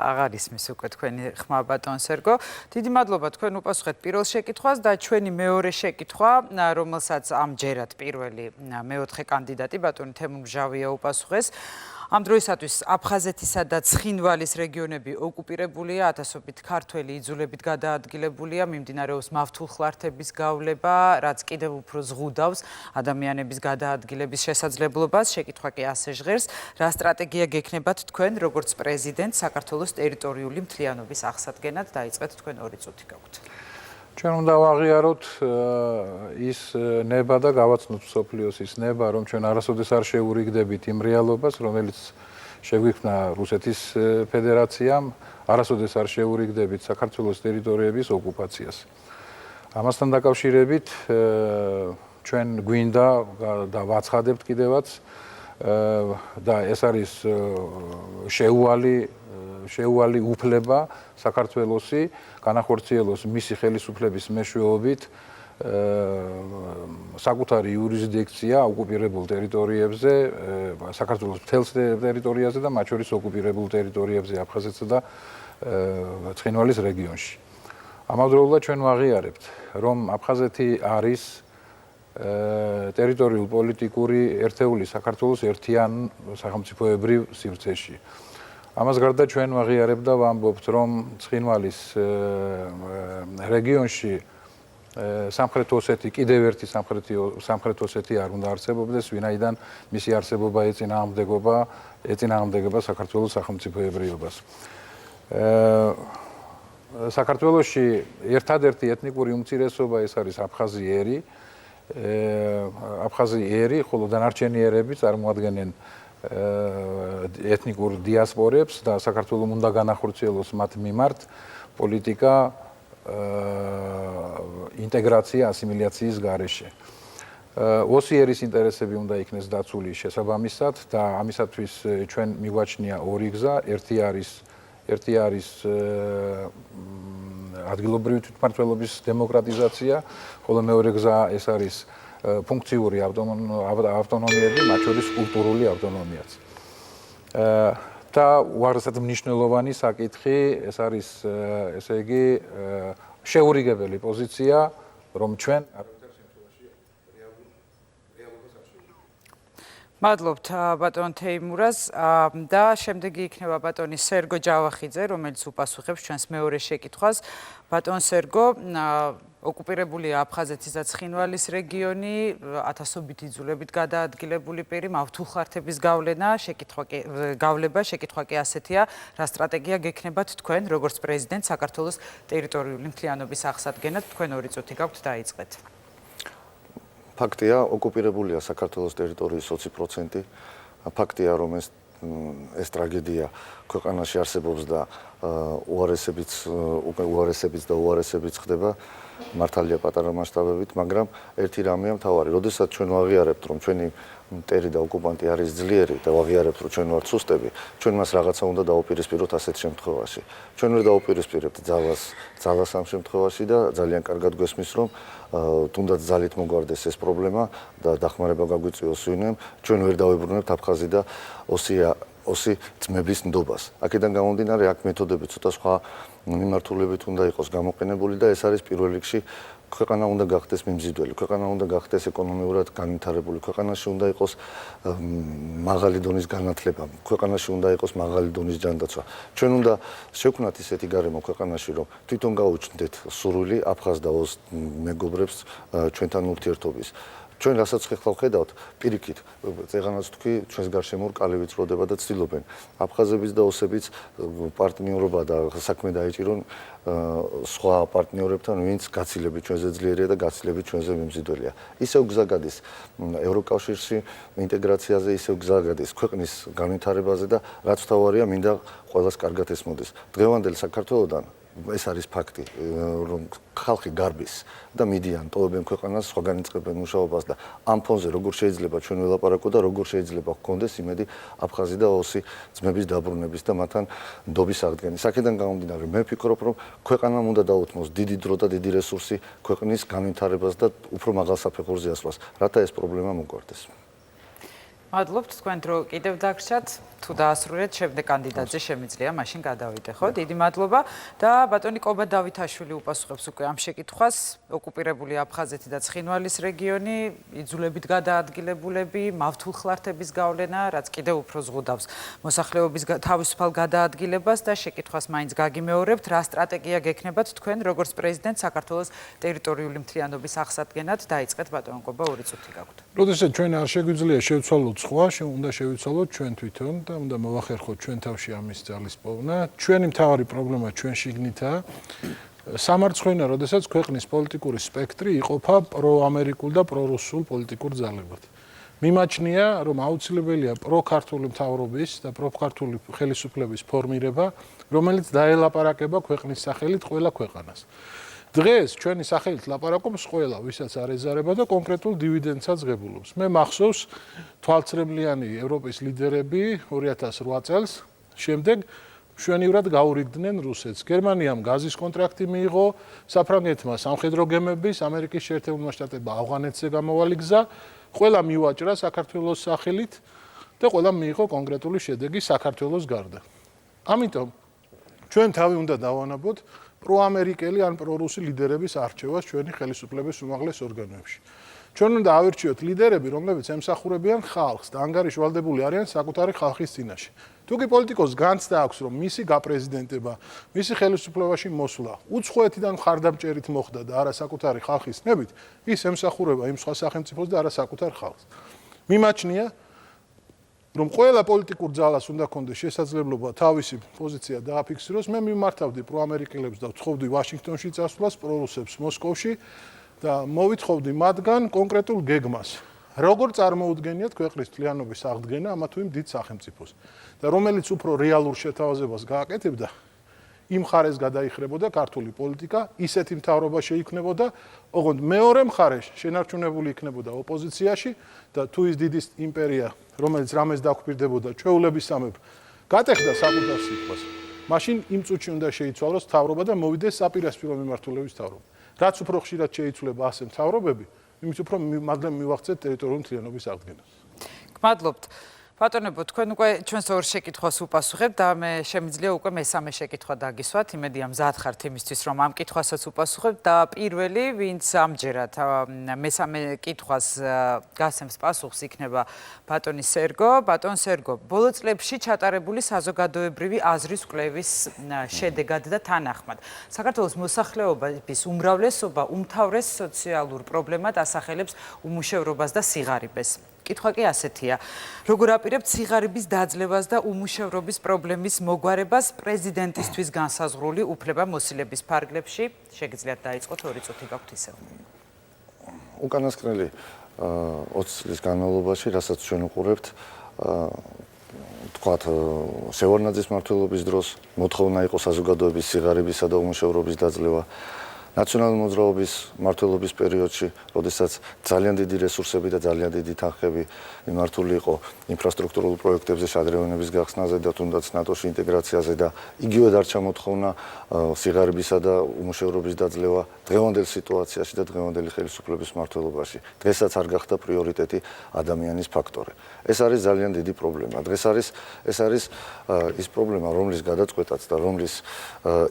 აღარ ისმის უკვე თქვენი ხმა ბატონ სერგო. დიდი მადლობა თქვენ უპასუხეთ პირველ შეკითხვას და ჩვენი მეორე შეკითხვა, რომელსაც ამჯერად პირველი მეოთხე კანდიდატი ბატონი თემურ მჟავია უპასუხეს. ამ დროისათვის აფხაზეთისა და ცხინვალის რეგიონები ოკუპირებულია, ათასობით ქართველი იძულებით გადაადგილებულია, მიმდინარეობს მავთულხლართების გავლება, რაც კიდევ უფრო ზღუდავს ადამიანების გადაადგილების შესაძლებლობას. შეკითხვა კი ასე ჟღერს, რა სტრატეგია გექნებათ თქვენ, როგორც პრეზიდენტ საქართველოს ტერიტორიული მთლიანობის აღსადგენად? დაიწყეთ თქვენ 2 წუთი გაქვთ. ჩვენ უნდა ვაღიაროთ ის ნება და გავაცნოთ მსოფლიოს ის ნება, რომ ჩვენ არასოდეს არ შეურიგდებით იმ რეალობას, რომელიც შეგვიქმნა რუსეთის ფედერაციამ, არასოდეს არ შეურიგდებით საქართველოს ტერიტორიების ოკუპაციას. ამასთან დაკავშირებით ჩვენ გვინდა და ვაცხადებთ კიდევაც და ეს არის შეუვალი უფლება საქართველოსი განახორციელოს მისი ხელისუფლების მეშვეობით საკუთარი იურისდიქცია ოკუპირებულ ტერიტორიებზე, საქართველოს მთელს ტერიტორიაზე და მათ შორის ოკუპირებულ ტერიტორიებზე აფხაზეთსა და ცხინვალის რეგიონში. ამავდროულად ჩვენ ვაღიარებთ, რომ აფხაზეთი არის ტერიტორიულ პოლიტიკური ერთეული საქართველოს ერთიან სახელმწიფოებრივ სივრცეში. ამას გარდა ჩვენ ვაღიარებთ და ვამბობთ, რომ ცხინვალის რეგიონში სამხრეთ ოსეთი კიდევ ერთი სამხრეთ ოსეთი არ უნდა არსებობდეს, ვინაიდან მისი არსებობა ეწინააღმდეგება საქართველოს სახელმწიფოებრიობას. საქართველოში ერთადერთი ეთნიკური უმცირესობა ეს არის აფხაზიერი, ხოლო დანარჩენი ერები წარმოადგენენ ეთნიკურ დიასპორებს და საქართველოს უნდა განახორციელოს მათ მიმართ პოლიტიკა ინტეგრაცია ასიმილაციის გარეშე. ოსიერის ინტერესები უნდა იქნეს დაცული შესაბამისად და ამისათვის ჩვენ მიგვაჩნია ორი გზა, ერთი არის ადგილობრივი თვითმმართველობის დემოკრატიზაცია, ხოლო მეორე გზა ეს არის ფუნქციური ავტონომიები, მათ შორის კულტურული ავტონომიაც. და უარესად მნიშვნელოვანი საკითხი ეს არის ესე იგი შეურიგებელი პოზიცია, რომ ჩვენ მადლობთ ბატონ თეიმურას და შემდეგი იქნება ბატონი სერგო ჯავახიძე, რომელიც უპასუხებს ჩვენს მეორე შეკითხვას. ბატონ სერგო, ოკუპირებული აფხაზეთის და ცხინვალის რეგიონი, ათასობით იძულებით გადაადგილებული პირი, მავთულხართების გავლება, შეკითხვა კი ასეთია, რა სტრატეგია გექნებათ თქვენ, როგორც პრეზიდენტ საქართველოს ტერიტორიული მთლიანობის აღსადგენად, თქვენ 2 წუთი გაქვთ დაიწყეთ. ფაქტია, ოკუპირებულია საქართველოს ტერიტორიის 20%. ფაქტია, რომ ეს ტრაგედია ქვეყანაში არსებობს და უარესებიც ხდება. მართალია პატარა მასშტაბებით, მაგრამ ერთი რამეა მთავარი. როდესაც ჩვენ ვაღიარებთ, რომ ჩვენი მტერი და ოკუპანტი არის ძლიერი და ვაღიარებთ, რომ ჩვენ ვართ სუსტები, ჩვენ მას რაღაცა უნდა დაუპირისპიროთ ასეთ შემთხვევაში. ჩვენ ვერ დაუპირისპირებთ ძალას ამ შემთხვევაში და ძალიან კარგად გვესმის, რომ თუნდაც ძალით მოგვარდეს ეს პრობლემა და დახმარება გაგვიწვიოს ვინმემ, ჩვენ ვერ დავებრუნებთ აფხაზი და ოსი ძმების ნდობას. აქედან გამომდინარე, აქ მეთოდები ცოტა სხვა მიმართულებით უნდა იყოს გამოყენებული და ეს არის პირველ რიგში ქვეყანა უნდა გახდეს მიმზიდველი, ქვეყანა უნდა გახდეს ეკონომიურად განვითარებული, ქვეყანაში უნდა იყოს მაღალი დონის განათლება, ქვეყანაში უნდა იყოს მაღალი დონის ჯანდაცვა. ჩვენ უნდა შევქმნათ ისეთი გარემო ქვეყანაში, რომ თვითონ გაუჩნდეთ სურვილი აფხაზ და ოს მეგობრებს ჩვენთან ურთიერთობის. ჩვენ რასაც ხეხლა ვხედავთ, პირიქით, წეღანაც თქვი, ჩვენს გარშემო რკალი ვიწროდება და ცდილობენ აფხაზების და ოსების პარტნიორობა და საქმე დაიჭირონ სხვა პარტნიორებთან, ვინც გაცილებით ჩვენზე ძლიერია და გაცილებით ჩვენზე მიმზიდველია. ისევ გზა გადის ევროკავშირში ინტეგრაციაზე, ისევ გზა გადის ქვეყნის განვითარებაზე და რაც თავარია, მინდა ყველას კარგად ესმოდეს. დღევანდელ საქართველოსთან ეს არის ფაქტი, რომ ხალხი გარბის და მიდიან, ტოვებენ ქვეყანას, სხვაგან იწყებენ მუშაობას და ამ ფონზე როგორ შეიძლება ჩვენ ველაპარაკო და როგორ შეიძლება გქონდეს იმედი აფხაზი და ოსი ძმების დაბრუნების და მათთან ნდობის აღდგენის. აქედან გამომდინარე, მე ვფიქრობ, რომ ქვეყანამ უნდა დაუთმოს დიდი დრო და დიდი რესურსი ქვეყნის განვითარებას და უფრო მაღალ საფეხურზე ასვლას, რათა ეს პრობლემა მოგვარდეს. მადლობთ, თქვენ დრო კიდევ დაგრჩათ. თუ დაასრულეთ, შემდეგ კანდიდატზე შემიძლია მაშინ გადავიდეხოთ. დიდი მადლობა და ბატონი კობა დავითაშვილი უპასუხებს უკვე ამ შეკითხვას. ოკუპირებული აფხაზეთი და ცხინვალის რეგიონი, იძულებით გადაადგილებულები, მავთულხლართების გავლენა, რაც კიდევ უფრო ზღუდავს მოსახლეობის თავისუფალ გადაადგილებას და შეკითხვას მაინც გაგიმეორებთ, რა სტრატეგია გექნებათ თქვენ, როგორც პრეზიდენტ საქართველოს ტერიტორიული მთლიანობის აღსადგენად. დაიწყეთ ბატონ კობა, 2 წუთი გაქვთ. როდესაც ჩვენ არ შეგვიძლია შევცვალოთ სხვა, უნდა შევცვალოთ ჩვენ თვითონ და უნდა მოვახერხოთ ჩვენ თავში ამის ძალის პოვნა. ჩვენი მთავარი პრობლემა ჩვენ შიგნითაა. სამარცხვინა, როდესაც ქვეყნის პოლიტიკური სპექტრი იყოფა პროამერიკულ და პრორუსულ პოლიტიკურ ძალებად. მიმაჩნია, რომ აუცილებელია პროქართული მთავრობის და პროქართული ხელისუფლების ფორმირება, რომელიც დაელაპარაკება ქვეყნის სახელით ყველა ქვეყანას. დღეს ჩვენი სახელით ლაპარაკობს ყველა, ვისაც არ ეზარება და კონკრეტულ დივიდენდსაც ღებულობს. მე მახსოვს თვალწრებლიანი ევროპის ლიდერები 2008 წელს შემდეგ მშვენივრად გაურიგდნენ რუსეთს. გერმანიამ გაზის კონტრაქტი მიიღო, საფრანგეთმა სამხედრო გემების, ამერიკის შეერთებულმა შტატებმა ავღანეთზე გამოვალი გზა, ყველა მივაჭრა საქართველოს სახელით და ყველა მიიღო კონკრეტული შედეგი საქართველოს გარდა. ამიტომ ჩვენ თავი უნდა დავანაბოთ პროამერიკელი ან პრორუსი ლიდერების არჩევას ჩვენი ხელისუფლების უმაღლეს ორგანოებში. ჩვენ უნდა ავირჩიოთ ლიდერები, რომლებიც ემსახურებიან ხალხს და ანგარიშვალდებული არიან საკუთარი ხალხის წინაშე. თუ კი პოლიტიკოს განცდა აქვს, რომ მისი გაპრეზიდენტება, მისი ხელისუფლებაში მოსვლა უცხოეთიდან მხარდამჭერით მოხდა და არა საკუთარი ხალხის ნებით, ის ემსახურება იმ სხვა სახელმწიფოს და არა საკუთარ ხალხს. მიმაჩნია, რომ ყველა პოლიტიკურ ძალას უნდა კონდეს შესაძლებლობა თავისი პოზიცია დააფიქსიროს. მე მიმართავდი პროამერიკელებს და ვთხოვდი ვაშინგტონში წასვლას, პრორუსებს მოსკოვში და მოვითხოვდი მათგან კონკრეტულ გეგმას. როგორ წარმოუდგენიათ ქვეყნის მთლიანობის აღდგენა ამა თუ იმ დიდ სახელმწიფოს და რომელიც უფრო რეალურ შეთავაზებას გააკეთებდა, იმ მხარეს გადაიხრებოდა ქართული პოლიტიკა, ისეთი მთავრობა შეიქმნებოდა, ოღონდ მეორე მხარეში შენარჩუნებული იქნებოდა ოპოზიციაში და თუ ის დიდი იმპერია, რომელიც რამეს დაგვირდებოდა ჩვეულებისამებრ, გატეხდა საკუთარ სიტყვას, მაშინ იმ წუთში უნდა შეიცვალოს მთავრობა და მოვიდეს საპირისპირო მიმართულების მთავრობა. რაც უფრო ხშირად შეიცვლება ასე მთავრობები, იმით უფრო მადლენ მივახცეთ ტერიტორიული მთლიანობის აღდგენას. გმადლობთ. ბატონებო, თქვენ უკვე ჩვენს ორ შეკითხვას უპასუხებთ და მე შემიძლია უკვე მესამე შეკითხვა დაგისვათ. იმედია მზად ხართ იმისთვის, რომ ამ კითხვასაც უპასუხებთ და პირველი, ვინც ამჯერად მესამე კითხვას გასცემს პასუხს, იქნება ბატონი სერგო. ბატონ სერგო, ბოლო წლებში ჩატარებული საზოგადოებრივი აზრის კვლევის შედეგად და თანახმად, საქართველოს მოსახლეობის უმრავლესობა უმთავრეს სოციალურ პრობლემად ასახელებს უმუშევრობას და სიღარიბეს. კითხვა კი ასეთია. როგორ აპირებთ სიღარიბის დაძლევას და უმუშევრობის პრობლემის მოგვარებას პრეზიდენტისთვის განსაზღვრული უფლებამოსილების ფარგლებში? შეგიძლიათ დაიწყოთ 2 წუთი გაქვთ ისევ. უკანასკნელი 20 წლის განმავლობაში, რასაც ჩვენ უყურებთ, თქვათ, შევარდნაძის მმართველობის დროს მოთხოვნა იყო საზოგადოების სიღარიბისა და უმუშევრობის დაძლევა. ნაციონალური მოძრაობის მმართველობის პერიოდში, როდესაც ძალიან დიდი რესურსები და ძალიან დიდი თანხები მიმართული იყო ინფრასტრუქტურულ პროექტებზე, შადრევანების გახსნაზე და თუნდაც ნატოში ინტეგრაციაზე და იგივე დარჩა მოთხოვნა სიღარიბისა და უმუშევრობის დაძლევა დღევანდელ სიტუაციაში და დღევანდელი ხელისუფლების მმართველობაში. დღესაც არ გახდა პრიორიტეტი ადამიანის ფაქტორი. ეს არის ძალიან დიდი პრობლემა. დღეს ეს არის ის პრობლემა, რომლის გადაწყვეტაც და რომლის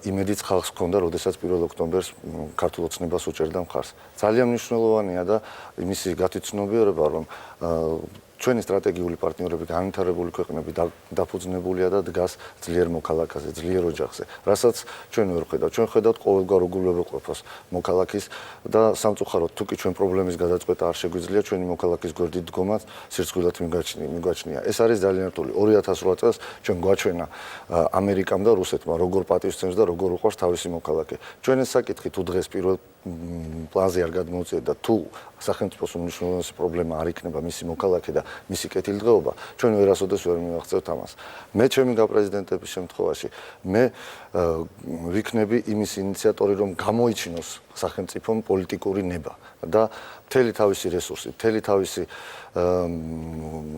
იმედიც ხალხს ჰქონდა, როდესაც 1 ოქტომბერს ქართულ ოცნებას უჭერდა მხარს. ძალიან მნიშვნელოვანია და იმისი გათვითცნობიერება, რომ ჩვენი სტრატეგიული პარტნიორები, განვითარებული ქვეყნები დაფუძნებულია და დგას ძლიერ მოქალაქეზე, ძლიერ ოჯახზე, რასაც ჩვენ ვერ ხედავთ. ჩვენ ხედავთ ყოველგვარ უგულებელყოფას მოქალაქის და სამწუხაროდ თუ კი ჩვენ პრობლემის გადაწყვეტა არ შეგვიძლია, ჩვენი მოქალაქის გვერდით დგომაც სირცხვილად მიგვაჩნია. ეს არის ძალიან რთული. 2008 წელს ჩვენ გვაჩვენა ამერიკამ და რუსეთმა, როგორ პატივსცემს და როგორ უყვარს თავისი მოქალაქე. ჩვენ ეს საკითხი თუ დღეს პირველ პლანზე არ გადმოუწიეთ და თუ სახელმწიფოს უმნიშვნელოვანესი პრობლემა არ იქნება მისი მოქალაქე და მისი კეთილდღეობა, ჩვენ ვერასოდეს ვერ მივახცევთ ამას. მე ჩემი გაპრეზიდენტების შემთხვევაში მე ვიქნები იმის ინიციატორი, რომ გამოიჩინოს სახელმწიფომ პოლიტიკური ნება და მთელი თავისი რესურსი, მთელი თავისი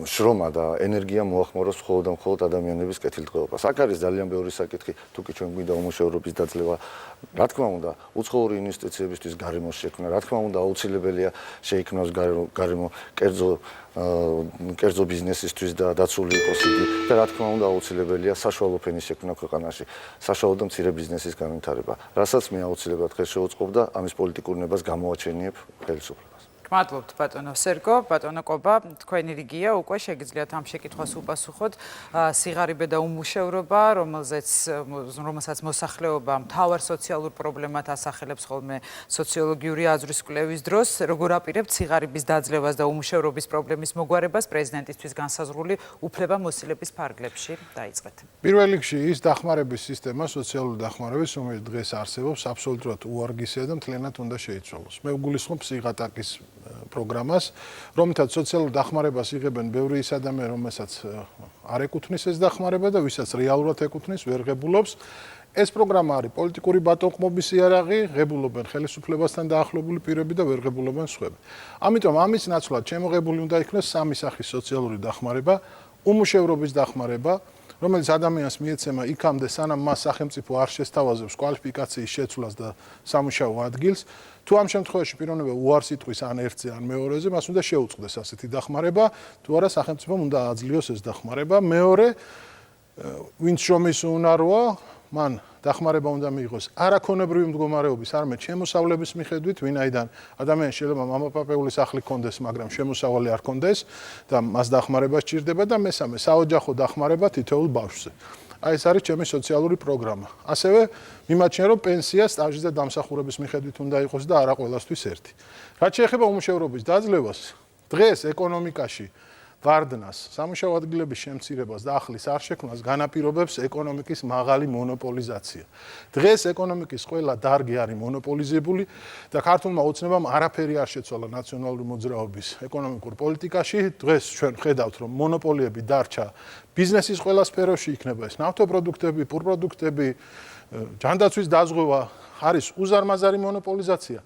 შრომა და ენერგია მოახმაროს მხოლოდ და მხოლოდ ადამიანების კეთილდღეობას. აქ არის ძალიან ბევრი საკითხი, თუ კი ჩვენ გვინდა უმუშევრობის დაძლევა, რა თქმა უნდა, უცხოური ინვესტიციებისთვის გარემოს შექმნა, რა თქმა უნდა, აუცილებელია შეიქმნას გარემო კერძო ბიზნესისთვის და დაცული იყოს იგი და რა თქმა უნდა, აუცილებელია საშუალო ფენის შექმნა ქვეყანაში, საშუალო და მცირე ბიზნესის განვითარება, რასაც მე აუცილებლად ხელს შევუწყობ და ამის პოლიტიკურ ნებას გამოაჩენიებ ხელისუფლებას. გმადლობთ ბატონო სერგო, ბატონო კობა, თქვენი რიგია, უკვე შეგიძლიათ ამ შეკითხვას უპასუხოთ. სიღარიბე და უმუშევრობა, რომელსაც მოსახლეობა მთავარ სოციალურ პრობლემად ასახელებს ხოლმე სოციოლოგიური აზრის კვლევის დროს, როგორ აპირებთ სიღარიბის დაძლევას და უმუშევრობის პრობლემის მოგვარებას პრეზიდენტისთვის განსაზღვრული უფლებამოსილების ფარგლებში? დაიწყეთ. პირველ რიგში ის დახმარების სისტემა, სოციალური დახმარების, რომელიც დღეს არსებობს, აბსოლუტურად უარგისია და მთლიანად უნდა შეიცვალოს. მე ვგულისხმობ სიღატაკის პროგრამას, რომელთაც სოციალურ დახმარებას იღებენ ბევრი ის ადამიანი, რომელსაც არ ეკუთვნის ეს დახმარება და ვისაც რეალურად ეკუთვნის, ვერ ღებულობს. ეს პროგრამა არის პოლიტიკური ბატონყმობის იარაღი, ღებულობენ ხელისუფლებასთან დაახლოებული პირები და ვერ ღებულობენ სხვები. ამიტომ ამის ნაცვლად შემოღებული უნდა იქნეს სამი სახის სოციალური დახმარება, უმუშევრობის დახმარება, რომელიც ადამიანს მიეცემა იქამდე, სანამ მას სახელმწიფო არ შესთავაზებს კვალიფიკაციის შეცვლას და სამუშაო ადგილს. თუ ამ შემთხვევაში პიროვნება უარს იტყვის ან ერთზე, ან მეორეზე, მას უნდა შეუწყდეს ასეთი დახმარება, თუ არა სახელმწიფომ უნდა აძლიოს ეს დახმარება. მეორე, ვინც შრომის უნაროა, მან დახმარება უნდა მიიღოს არაქონებრივი მდგომარეობის, არამედ შემოსავლების მიხედვით, ვინაიდან ადამიანს შეიძლება მამაპაპეულის სახლი ჰქონდეს, მაგრამ შემოსავალი არ ჰქონდეს და მას დახმარება სჭირდება და მესამე, საოჯახო დახმარება თითოეულ ბავშვზე. აი ეს არის ჩემი სოციალური პროგრამა. ასევე მიმაჩნია, რომ პენსია სტაჟის და დამსახურების მიხედვით უნდა იყოს და არა ყველასთვის ერთი. რაც შეეხება უმუშევრობის დაძლევას, დღეს ეკონომიკაში ვარდნას, სამუშაო ადგილების შემცირებას და ახლის არ შექმნას განაპირობებს ეკონომიკის მაღალი მონოპოლიზაცია. დღეს ეკონომიკის ყველა დარგი არის მონოპოლიზებული და ქართულმა ოცნებამ არაფერი არ შეცვალა ნაციონალური მოძრაობის ეკონომიკურ პოლიტიკაში. დღეს ჩვენ ხედავთ, რომ მონოპოლიები დარჩა ბიზნესის ყველა სფეროში, იქნება ეს ნავთობპროდუქტები, პურპროდუქტები, ჯანდაცვის დაზღვევა, არის უზარმაზარი მონოპოლიზაცია.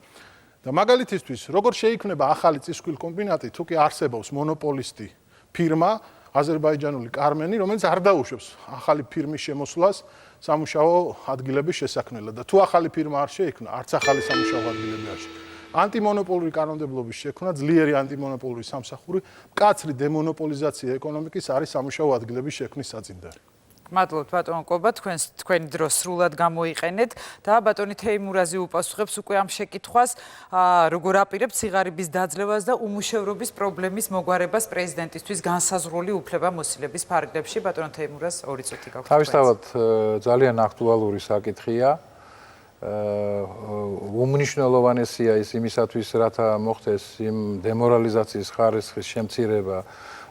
და მაგალითისთვის, როგორ შეიქმნება ახალი წისქვილ კომბინატი, თუ კი არსებობს მონოპოლისტი ფირმა, აზერბაიჯანული კარმენი, რომელიც არ დაუშვებს ახალი ფირმის შემოსვლას სამუშაო ადგილების შესაქმნელად. და თუ ახალი ფირმა არ შეიქმნა, არც ახალი სამუშაო ადგილები არ შექმნა. ანტიმონოპოლური კანონმდებლობის შექმნა, ძლიერი ანტიმონოპოლური სამსახური, მკაცრი დემონოპოლიზაცია ეკონომიკის არის სამუშაო ადგილების შექმნის საძინდარი. მადლობთ ბატონო კობა, თქვენი დრო სრულად გამოიყენეთ და ბატონი თეიმურაზი უპასუხებს უკვე ამ შეკითხვას, როგორ აპირებთ სიღარიბის დაძლევას და უმუშევრობის პრობლემის მოგვარებას პრეზიდენტისთვის განსაზღვრული უფლებამოსილების ფარგლებში. ბატონო თეიმურაზ, 2 წუთი გაქვთ. თავისთავად ძალიან აქტუალური საკითხია. უმნიშვნელოვანესია ის იმისათვის, რათა მოხდეს იმ დემორალიზაციის ხარისხის შემცირება,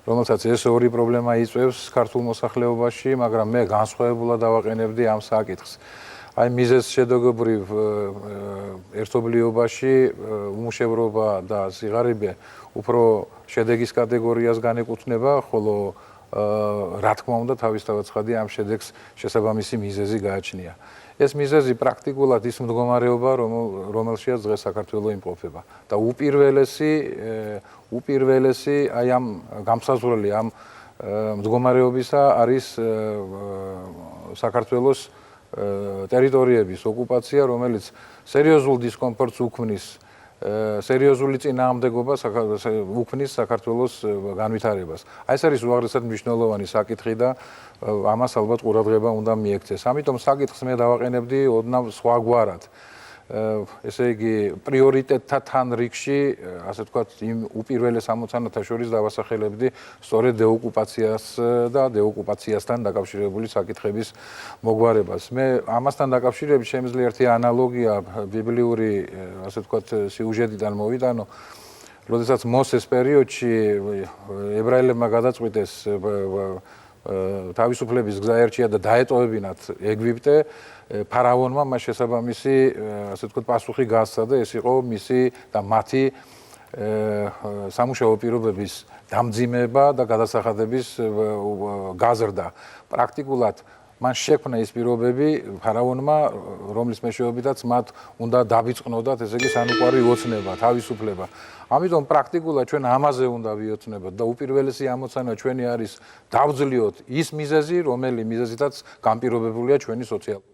რომელსაც ეს ორი პრობლემა იწვევს ქართულ მოსახლეობაში, მაგრამ მე განსხვავებულად დავაყენებდი ამ საკითხს. აი მიზეზ შედაგებრივ ერთობლიობაში უმუშევრობა და სიღარიბე უფრო შედეგის კატეგორიას განეკუთვნება, ხოლო რა თქმა უნდა თავისთავად ცხადი ამ შედეგს შესაბამისი მიზეზი გააჩნია. ეს მიზეზი პრაქტიკულად ის მდგომარეობა, რომელშიაც დღეს საქართველო იმყოფება და უპირველესი აი ამ გამსაზღვრელი ამ მდგომარეობისა არის საქართველოს ტერიტორიების ოკუპაცია, რომელიც სერიოზულ დისკომფორტს უქმნის, სერიოზული წინააღმდეგობა უქმნის საქართველოს განვითარებას. აი ეს არის უაღრესად მნიშვნელოვანი საკითხი და ამას ალბათ ყურადღება უნდა მიექცეს. ამიტომ საკითხს მე დავაყენებდი ოდნავ სხვაგვარად. ესე იგი, პრიორიტეტთა თან რიგში, ასე ვთქვათ, იმ უპირველეს ამოცანათა შორის დავასახელებდი სწორედ დეოკუპაციას და დეოკუპაციასთან დაკავშირებული საკითხების მოგვარებას. მე ამასთან დაკავშირებით შემიძლია ერთი ანალოგია ბიბლიური, ასე ვთქვათ, სიუჟეტიდან მოვიტანო. როდესაც მოსეს პერიოდში ებრაელებმა გადაწყვიტეს თავისუფლების გზა ერჩია და დაეტოვებინათ ეგვიპტე, ფარავონმა მას შესაბამისი, ასე ვთქვათ, პასუხი გასცა და ეს იყო მისი და მათი სამუშაო პირობების დამძიმება და გადასახადების გაზრდა. პრაქტიკულად მან შექმნა ის პირობები ფარავონმა, რომლის მეშვეობითაც მათ უნდა დაბიწყნოდათ, ესე იგი სანუკვარი ოცნება, თავისუფლება. ამიტომ პრაქტიკულად ჩვენ ამაზე უნდა ვიოცნებოთ და უპირველესი ამოცანა ჩვენი არის დავძლიოთ ის მიზეზი, რომელი მიზეზითაც განპირობებულია ჩვენი სოციალური.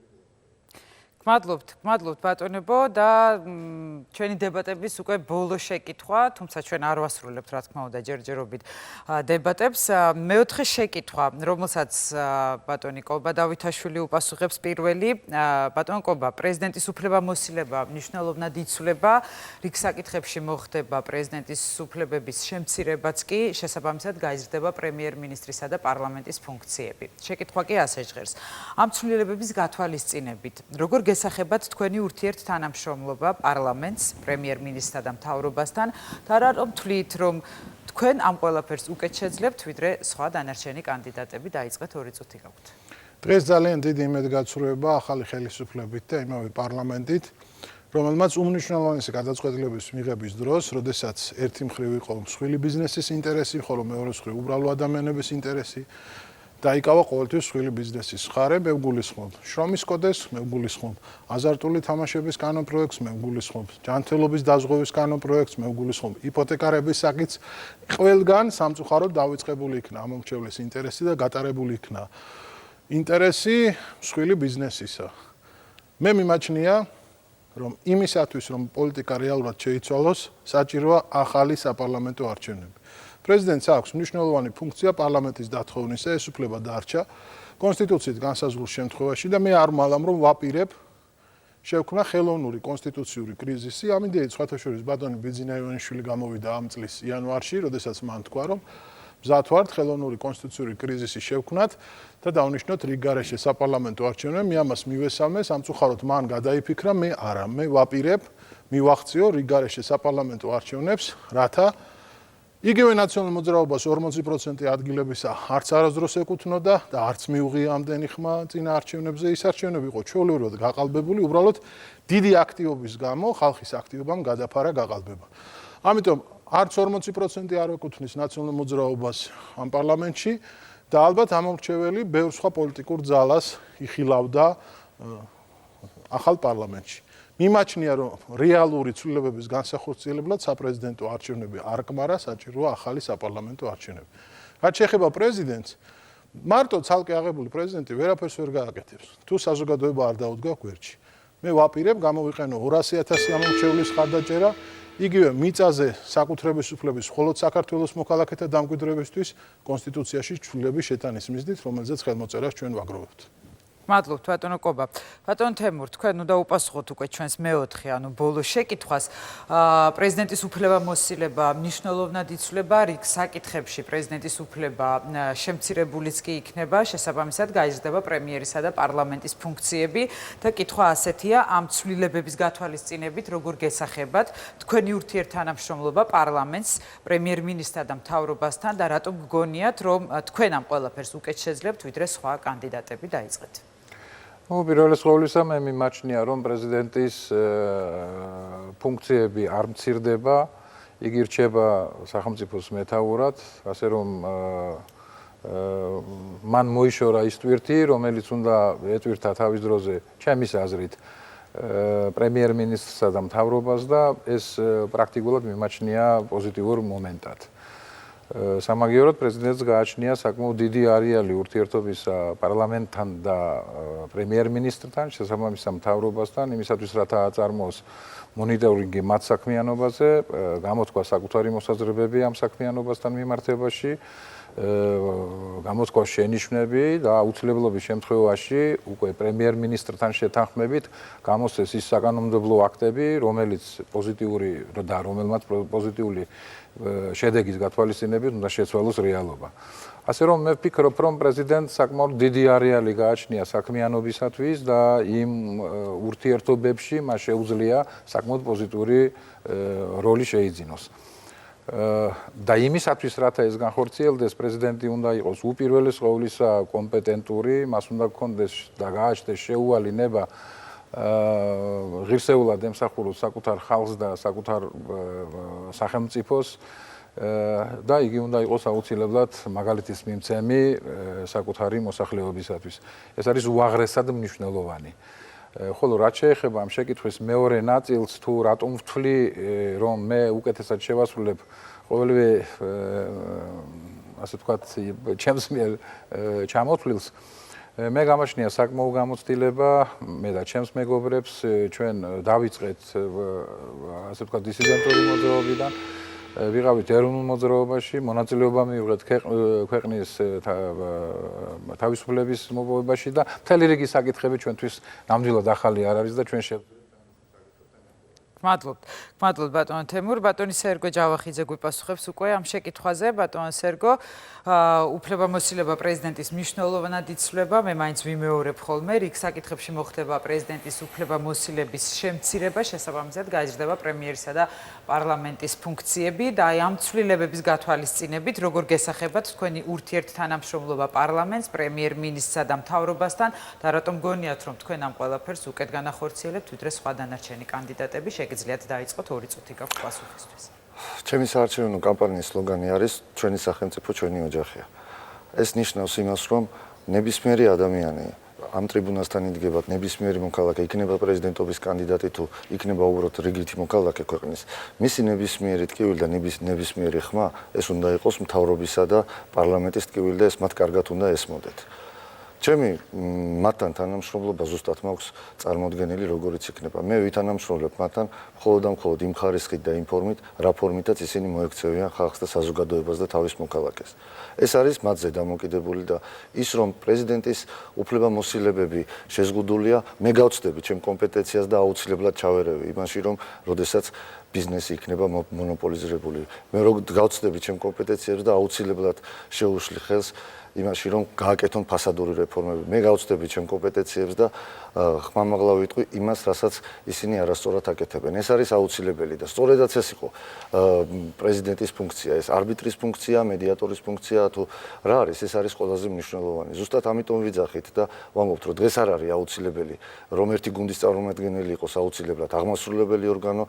მადლობთ ბატონებო და ჩვენი დებატების უკვე ბოლო შეკითხვა, თუმცა ჩვენ არ ვასრულებთ რა თქმა უნდა ჯერჯერობით დებატებს. მეოთხე შეკითხვა, რომელსაც ბატონი კობა დავითაშვილი უპასუხებს პირველი. ბატონ კობა, პრეზიდენტის უფლებამოსილება მნიშვნელოვნად იცვლება, რიგ საკითხებში მოხდება პრეზიდენტის უფლებების შემცირებაც კი, შესაბამისად გაიზრდება პრემიერ-მინისტრისა და პარლამენტის ფუნქციები. შეკითხვა კი ასე ჟღერს. ამ ცვლილებების გათვალისწინებით, როგორ გესახებათ თქვენი ურთიერთთანამშრომლობა პარლამენტს, პრემიერ-მინისტრსა და მთავრობასთან და რატომ თვლით, რომ თქვენ ამ ყველაფერს უკეთ შეძლებთ, ვიდრე სხვა დანარჩენი კანდიდატები? დაიწყეთ 2 წუთი გაქვთ. დღეს ძალიან დიდი იმედგაცრუება ახალი ხელისუფლებით და იმავე პარლამენტით, რომელმაც უმნიშვნელოვანესი გადაწყვეტილების მიღების დროს, როდესაც ერთი მხრივ იყო მსხვილი ბიზნესის ინტერესი, ხოლო მეორე მხრივ უბრალო ადამიანების ინტერესი, დაიკავა ყოველთვის მსხვილი ბიზნესის მხარე, მე ვგულისხმობ შრომის კოდექსს, მე ვგულისხმობ აზარტული თამაშების კანონპროექტს, მე ვგულისხმობ ჯანმრთელობის დაზღვევის კანონპროექტს, მე ვგულისხმობ იპოთეკარების საკითხს, ყველგან სამწუხაროდ დავიწყებული იქნა ამომრჩევლის ინტერესი და გატარებული იქნა ინტერესი მსხვილი ბიზნესისა. მე მიმაჩნია რომ იმისათვის რომ პოლიტიკა რეალურად შეიცვალოს, საჭიროა ახალი საპარლამენტო არჩევნები. პრეზიდენტს აქვს მნიშვნელოვანი ფუნქცია პარლამენტის დათხოვნისა, ეს უფლება დარჩა კონსტიტუციით განსაზღვრულ შემთხვევაში და მე არ ვალამ რომ ვაპირებ შევქმნა ხელოვნური კონსტიტუციური კრიზისი. ამიტომ სხვათა შორის ბატონი ბიძინაევანიშვილი გამოვიდა ამ წლის იანვარში, როდესაც მან თქვა რომ მზად ვართ ხელოვნური კონსტიტუციური კრიზისი შევქმნათ და დავნიშნოთ რიგ გარეშე საპარლამენტო არჩევნები. მე ამას მივესალმე, სამწუხაროდ მან გადაიფიქრა, მე არა, მე ვაპირებ, მივახციო რიგ გარეშე საპარლამენტო არჩევნებს, რათა იგივე ნაციონალურ მოძრაობას 40% ადგილებისა არც არასდროს ეკუთვნოდა და არც მიუღია ამდენი ხმა წინა არჩევნებზე. ის არჩევნები იყო ჩვეულებრივად გაყალბებული, უბრალოდ დიდი აქტივობის გამო ხალხის აქტივობამ გადაფარა გაყალბება. ამიტომ არც 40% არ ეკუთვნის ნაციონალურ მოძრაობას ამ პარლამენტში და ალბათ ამომრჩეველი ბევრ სხვა პოლიტიკურ ძალას იხილავდა ახალ პარლამენტში. მიმაჩნია რომ რეალური ცვლილებების განსახორციელებლად საპრეზიდენტო არჩევნები არ კმარა, საჭიროა ახალი საპარლამენტო არჩევნები. რაც შეეხება პრეზიდენტს, მარტო ცალკე აღებული პრეზიდენტი ვერაფერს ვერ გააკეთებს. თუ საზოგადოება არ დაუდგა გვერდში. მე ვაპირებ გამოვიყენო 200,000 ამომრჩევლის ხარდაჭერა, იგივე მიწაზე საკუთრების უფლების მხოლოდ საქართველოს მოქალაქეთა დამკვიდრებისთვის კონსტიტუციაში ცვლილების შეტანის მიზნით, რომელზეც ხელმოწერას ჩვენ ვაგროვებთ. მადლობთ ბატონო კობა. ბატონო თემურ, თქვენ უნდა უპასუხოთ უკვე ჩვენს მეოთხე, ანუ ბოლო შეკითხვას. პრეზიდენტის უფლებამოსილება მნიშვნელოვნად იცვლება რიგ საკითხებში. პრეზიდენტის უფლება შემცირებულიც კი იქნება, შესაბამისად გაიზრდება პრემიერისა და პარლამენტის ფუნქციები და კითხვა ასეთია, ამ ცვლილებების გათვალისწინებით როგორ გესახებათ თქვენი ურთიერთთანამშრომლობა პარლამენტს, პრემიერ-მინისტრთან და მთავრობასთან და რატომ გგონიათ, რომ თქვენ ამ ყველაფერს უკეთ შეძლებთ, ვიდრე სხვა კანდიდატები დაიწყეთ? პირველის ყოვლისა მე მიმაჩნია რომ პრეზიდენტის ფუნქციები არ მცირდება, იგი რჩება სახელმწიფოს მეთაურად, ასე რომ მან მოიშორა ის ტვირთი, რომელიც უნდა ეტვირთა თავის დროზე ჩემის აზრით პრემიერ-მინისტრსა და მთავრობას და ეს პრაქტიკულად მიმაჩნია პოზიტიურ მომენტად. სამაგიეროდ პრეზიდენტს გააჩნია საკმაოდ დიდი არეალი ურთიერთობისა პარლამენტთან და პრემიერ-მინისტრთან, შესაბამისად მთავრობასთან, იმისათვის რათა აწარმოოს მონიტორინგი მათ საქმიანობაზე, გამოთქვა საკუთარი მოსაზრებები ამ საქმიანობასთან მიმართებაში, გამოთქვა შენიშვნები და აუცილებლობის შემთხვევაში უკვე პრემიერ-მინისტრთან შეთანხმებით გამოსცეს ის საკანონმდებლო აქტები, რომელიც პოზიტიური და რომელმაც პოზიტიური შედეგის გათვალისწინებით უნდა შეცვალოს რეალობა. ასე რომ მე ვფიქრობ, რომ პრეზიდენტს საკმაოდ დიდი არეალი გააჩნია საქმიანობისათვის და იმ ურთიერთობებში მას შეუძლია საკმაოდ პოზიტიური როლი შეიძინოს. და იმისათვის, რათა ეს განხორციელდეს, პრეზიდენტი უნდა იყოს უპირველეს ყოვლისა კომპეტენტური, მას უნდა გქონდეს და გააჩნდეს შეუვალი ნება ღირსეულად ემსახუროს საკუთარ ხალხს და საკუთარ სახელმწიფოს და იგი უნდა იყოს აუცილებლად მაგალითის მიმცემი საკუთარი მოსახლეობისათვის. ეს არის უაღრესად მნიშვნელოვანი. ხოლო რაც შეეხება ამ შეკითხვის მეორე ნაწილს, თუ რატომ ვთვლი, რომ მე უკეთესად შევასრულებ ყოველივე ასე ვთქვათ, ჩემს მიერ ჩამოთვლილს, მე გამაჩნია საკმაო გამოცდილება, მე და ჩემს მეგობრებს, ჩვენ დავიწყეთ ასე ვთქვათ დისიდენტური მოძრაობიდან, ვიყავით ეროვნულ მოძრაობაში, მონაწილეობა მივიღეთ ქვეყნის თავისუფლების მოპოვებაში და მთელი რიგი საკითხები ჩვენთვის ნამდვილად ახალი არ არის და ჩვენ გმადლობთ ბატონო თემურ. ბატონი სერგო ჯავახიძე გვიპასუხებს უკვე ამ შეკითხვაზე. ბატონო სერგო, უფლებამოსილება პრეზიდენტის მნიშვნელოვნად იცვლება. მე მაინც ვიმეორებ ხოლმე, რიგ საკითხებში მოხდება პრეზიდენტის უფლებამოსილების შემცირება, შესაბამისად გაიზრდება პრემიერისა და პარლამენტის ფუნქციები და აი ამ ცვლილებების გათვალისწინებით, როგორ გესახებათ თქვენი ურთიერთთანამშრომლობა პარლამენტს, პრემიერ-მინისტრსა და მთავრობასთან და რატომ გონიათ, რომ თქვენ ამ ყველაფერს უკეთ განახორციელებთ, ვიდრე სხვა დანარჩენი კანდიდატები? შეგიძლიათ დაიწყოთ 2 წუთი გაქვთ პასუხისთვის. ჩემი საარჩევნო კამპანიის სლოგანი არის ჩვენი სახელმწიფო, ჩვენი ოჯახია. ეს ნიშნავს იმას, რომ ნებისმიერი ადამიანი ამ ტრიბუნასთან იდგებათ, ნებისმიერი მოქალაქე, იქნება პრეზიდენტობის კანდიდატი თუ იქნება უბრალოდ რიგითი მოქალაქე ქვეყნის, მისი ნებისმიერი ტკივილი და ნებისმიერი ხმა ეს უნდა იყოს მთავრობისა და პარლამენტის ტკივილი და ეს მათ კარგად უნდა ესმოდეთ. ჩემი მათთან თანამშრომლობა ზუსტად მაქვს წარმოდგენილი, როგორიც იქნება. მე ვითანამშრომლებ მათთან მხოლოდ და მხოლოდ იმ ხარისხით და იმ ფორმით, რა ფორმითაც ისინი მოექცევიან ხალხს და საზოგადოებას და თავის მოქალაქეს. ეს არის მათზე დამოკიდებული და ის, რომ პრეზიდენტის უფლებამოსილებები შეზღუდულია, მე გავცდები ჩემ კომპეტენციას და აუცილებლად ჩავერევი იმაში, რომ როდესაც ბიზნესი იქნება მონოპოლიზირებული. მე რო გავცდები ჩემ კომპეტენციებს და აუცილებლად შეუშლი ხელს იმაში, რომ გააკეთონ ფასადური რეფორმები. მე გავცდები ჩემ კომპეტენციებს და ხმამაღლა ვიტყვი იმას, რასაც ისინი არასწორად აკეთებენ. ეს არის აუცილებელი და სწორედაც ეს იყო პრეზიდენტის ფუნქცია, ეს არბიტრის ფუნქცია, მედიატორის ფუნქცია თუ რა არის, ეს არის ყველაზე მნიშვნელოვანი. ზუსტად ამიტომ ვიძახით და ვამბობთ, რომ დღეს არ არის აუცილებელი, რომ ერთი გუნდის წარმომადგენელი იყოს აუცილებლად აღმასრულებელი ორგანო,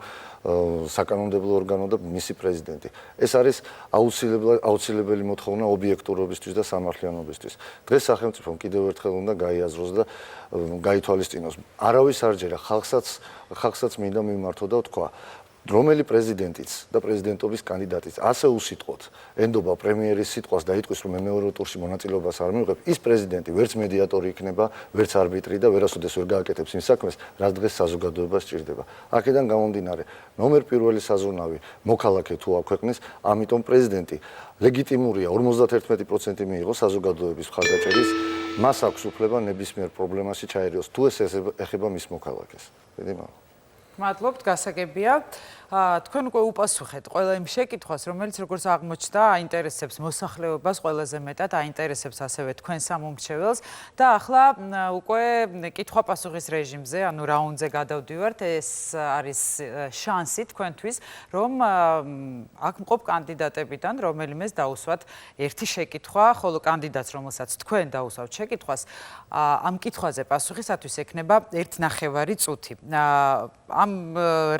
საკანონმდებლო ორგანო და მისი პრეზიდენტი. ეს არის აუცილებელი მოთხოვნა ობიექტურობისთვის და სამართლიანობისთვის. დღეს სახელმწიფომ კიდევ ერთხელ უნდა გაიაზროს და გაითვალისწინოს. არავის არ ჯერა, ხალხსაც მინდა მიმართო და თქვა, რომელი პრეზიდენტიც და პრეზიდენტობის კანდიდატიც ასე უსიტყვოდ ენდობა პრემიერის სიტყვას და იტყვის, რომ მე მეორე ტურში მონაწილეობას არ მივიღებ, ის პრეზიდენტი ვერც მედიატორი იქნება, ვერც არბიტრი და ვერასოდეს ვერ გააკეთებს იმ საქმეს, რაც დღეს საზოგადოებას სჭირდება. აქედან გამომდინარე, ნომერ პირველი საზრუნავი მოქალაქე თუ აქვეყნის, ამიტომ პრეზიდენტი ლეგიტიმურია 51% მიიღოს საზოგადოების მხარდაჭერის, მას აქვს უფლება ნებისმიერ პრობლემაში ჩაერიოს, თუ ეს ეხება მის მოქალაქეს. მადლობთ, გასაგებია. თქვენ უკვე უპასუხეთ ყველა იმ შეკითხვას, რომელიც როგორც აღმოჩნდა, აინტერესებს მოსახლეობას ყველაზე მეტად, აინტერესებს ასევე თქვენ სამომრჩეველს და ახლა უკვე კითხვა-პასუხის რეჟიმზე, ანუ რაუნდზე გადავდივართ. ეს არის შანსი თქვენთვის, რომ აქ მყოფ კანდიდატებიდან რომელიმეს დაუსვათ ერთი შეკითხვა, ხოლო კანდიდატს, რომელსაც თქვენ დაუსვათ შეკითხვას, ამ კითხვაზე პასუხისათვის ექნება 1.5 წუთი. ამ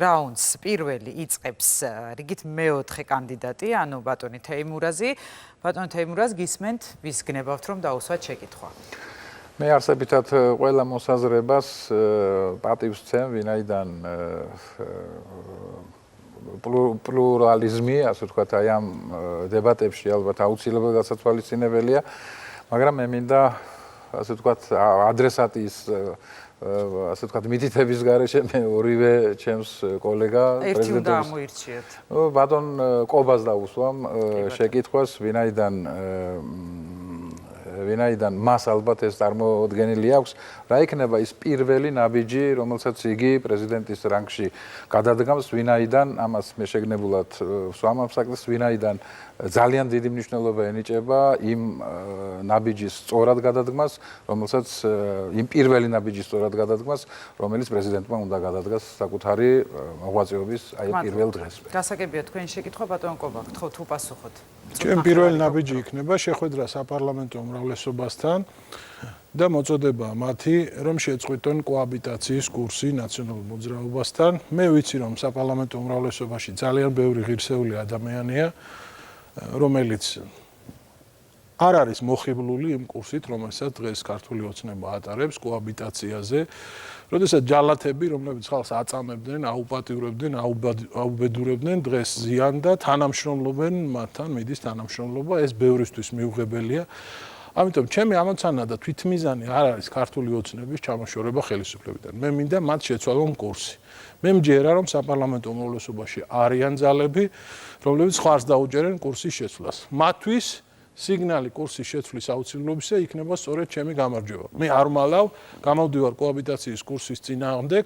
რაუნდს პირველი იწყებს რიგით მეოთხე კანდიდატი, ანუ ბატონი თეიმურაზი. ბატონი თეიმურაზ, გისმენთ, ვის გნებავთ, რომ დაუსვათ შეკითხვა? მე არსებითად ყველა მოსაზრებას პატივს ვცემ, ვინაიდან პლურალიზმი, ასე ვთქვათ, აი ამ დებატებში ალბათ აუცილებლად გასათვალისწინებელია, მაგრამ მე მინდა, ასე ვთქვათ, ადრესატის ასე ვთქვათ, მითითების გარეშე მე ორივე ჩემს კოლეგა პრეზიდენტს ბატონ კობას დაუსვამ შეკითხვას, ვინაიდან მას ალბათ ეს წარმოუდგენელი აქვს, რა იქნება ის პირველი ნაბიჯი, რომელსაც იგი პრეზიდენტის რანგში გადადგამს, ვინაიდან ამას მე შეგნებულად ვსვამ ამ საკითხს, ვინაიდან ძალიან დიდი მნიშვნელობა ენიჭება იმ ნაბიჯის სწორად გადადგმას, რომელსაც იმ პირველი ნაბიჯის სწორად გადადგმას, რომელიც პრეზიდენტმა უნდა გადადგას საკუთარი მოღვაწეობის აი პირველ დღეს. გასაგებია თქვენი შეკითხვა, ბატონ კობა, გთხოვთ უპასუხოთ. ჩემ პირველი ნაბიჯი იქნება შეხვედრა საპარლამენტო უმრავლესობასთან და მოწოდება მათი, რომ შეწყვიტონ კოაბიტაციის კურსი ნაციონალურ მოძრაობასთან. მე ვიცი, რომ საპარლამენტო უმრავლესობაში ძალიან ბევრი ღირსეული ადამიანია, რომელიც არ არის მოხიბლული იმ კურსით, რომელსაც დღეს ქართული ოცნება ატარებს კოაბიტაციაზე, როდესაც ჯალათები, რომლებიც ხალხს აწამებდნენ, აუპატიურებდნენ, აუბედურებდნენ, დღეს ზიან და თანამშრომლობენ მათთან, მიდის თანამშრომლობა, ეს ბევრისთვის მიუღებელია. ამიტომ ჩემი ამოცანა და თვითმიზანი არ არის ქართული ოცნების ჩამოშორება ხელისუფლებიდან. მე მინდა მათ შეცვალონ კურსი. მე მჯერა, რომ საპარლამენტო უმრავლესობაში არიან ძალები, რომლებიც ხარს დაუჭერენ კურსის შეცვლას. მათთვის სიგნალი კურსის შეცვლის აუცილებლობისა იქნება სწორედ ჩემი გამარჯვება. მე არ მალავ, გამოვდივარ კოაბიტაციის კურსის წინააღმდეგ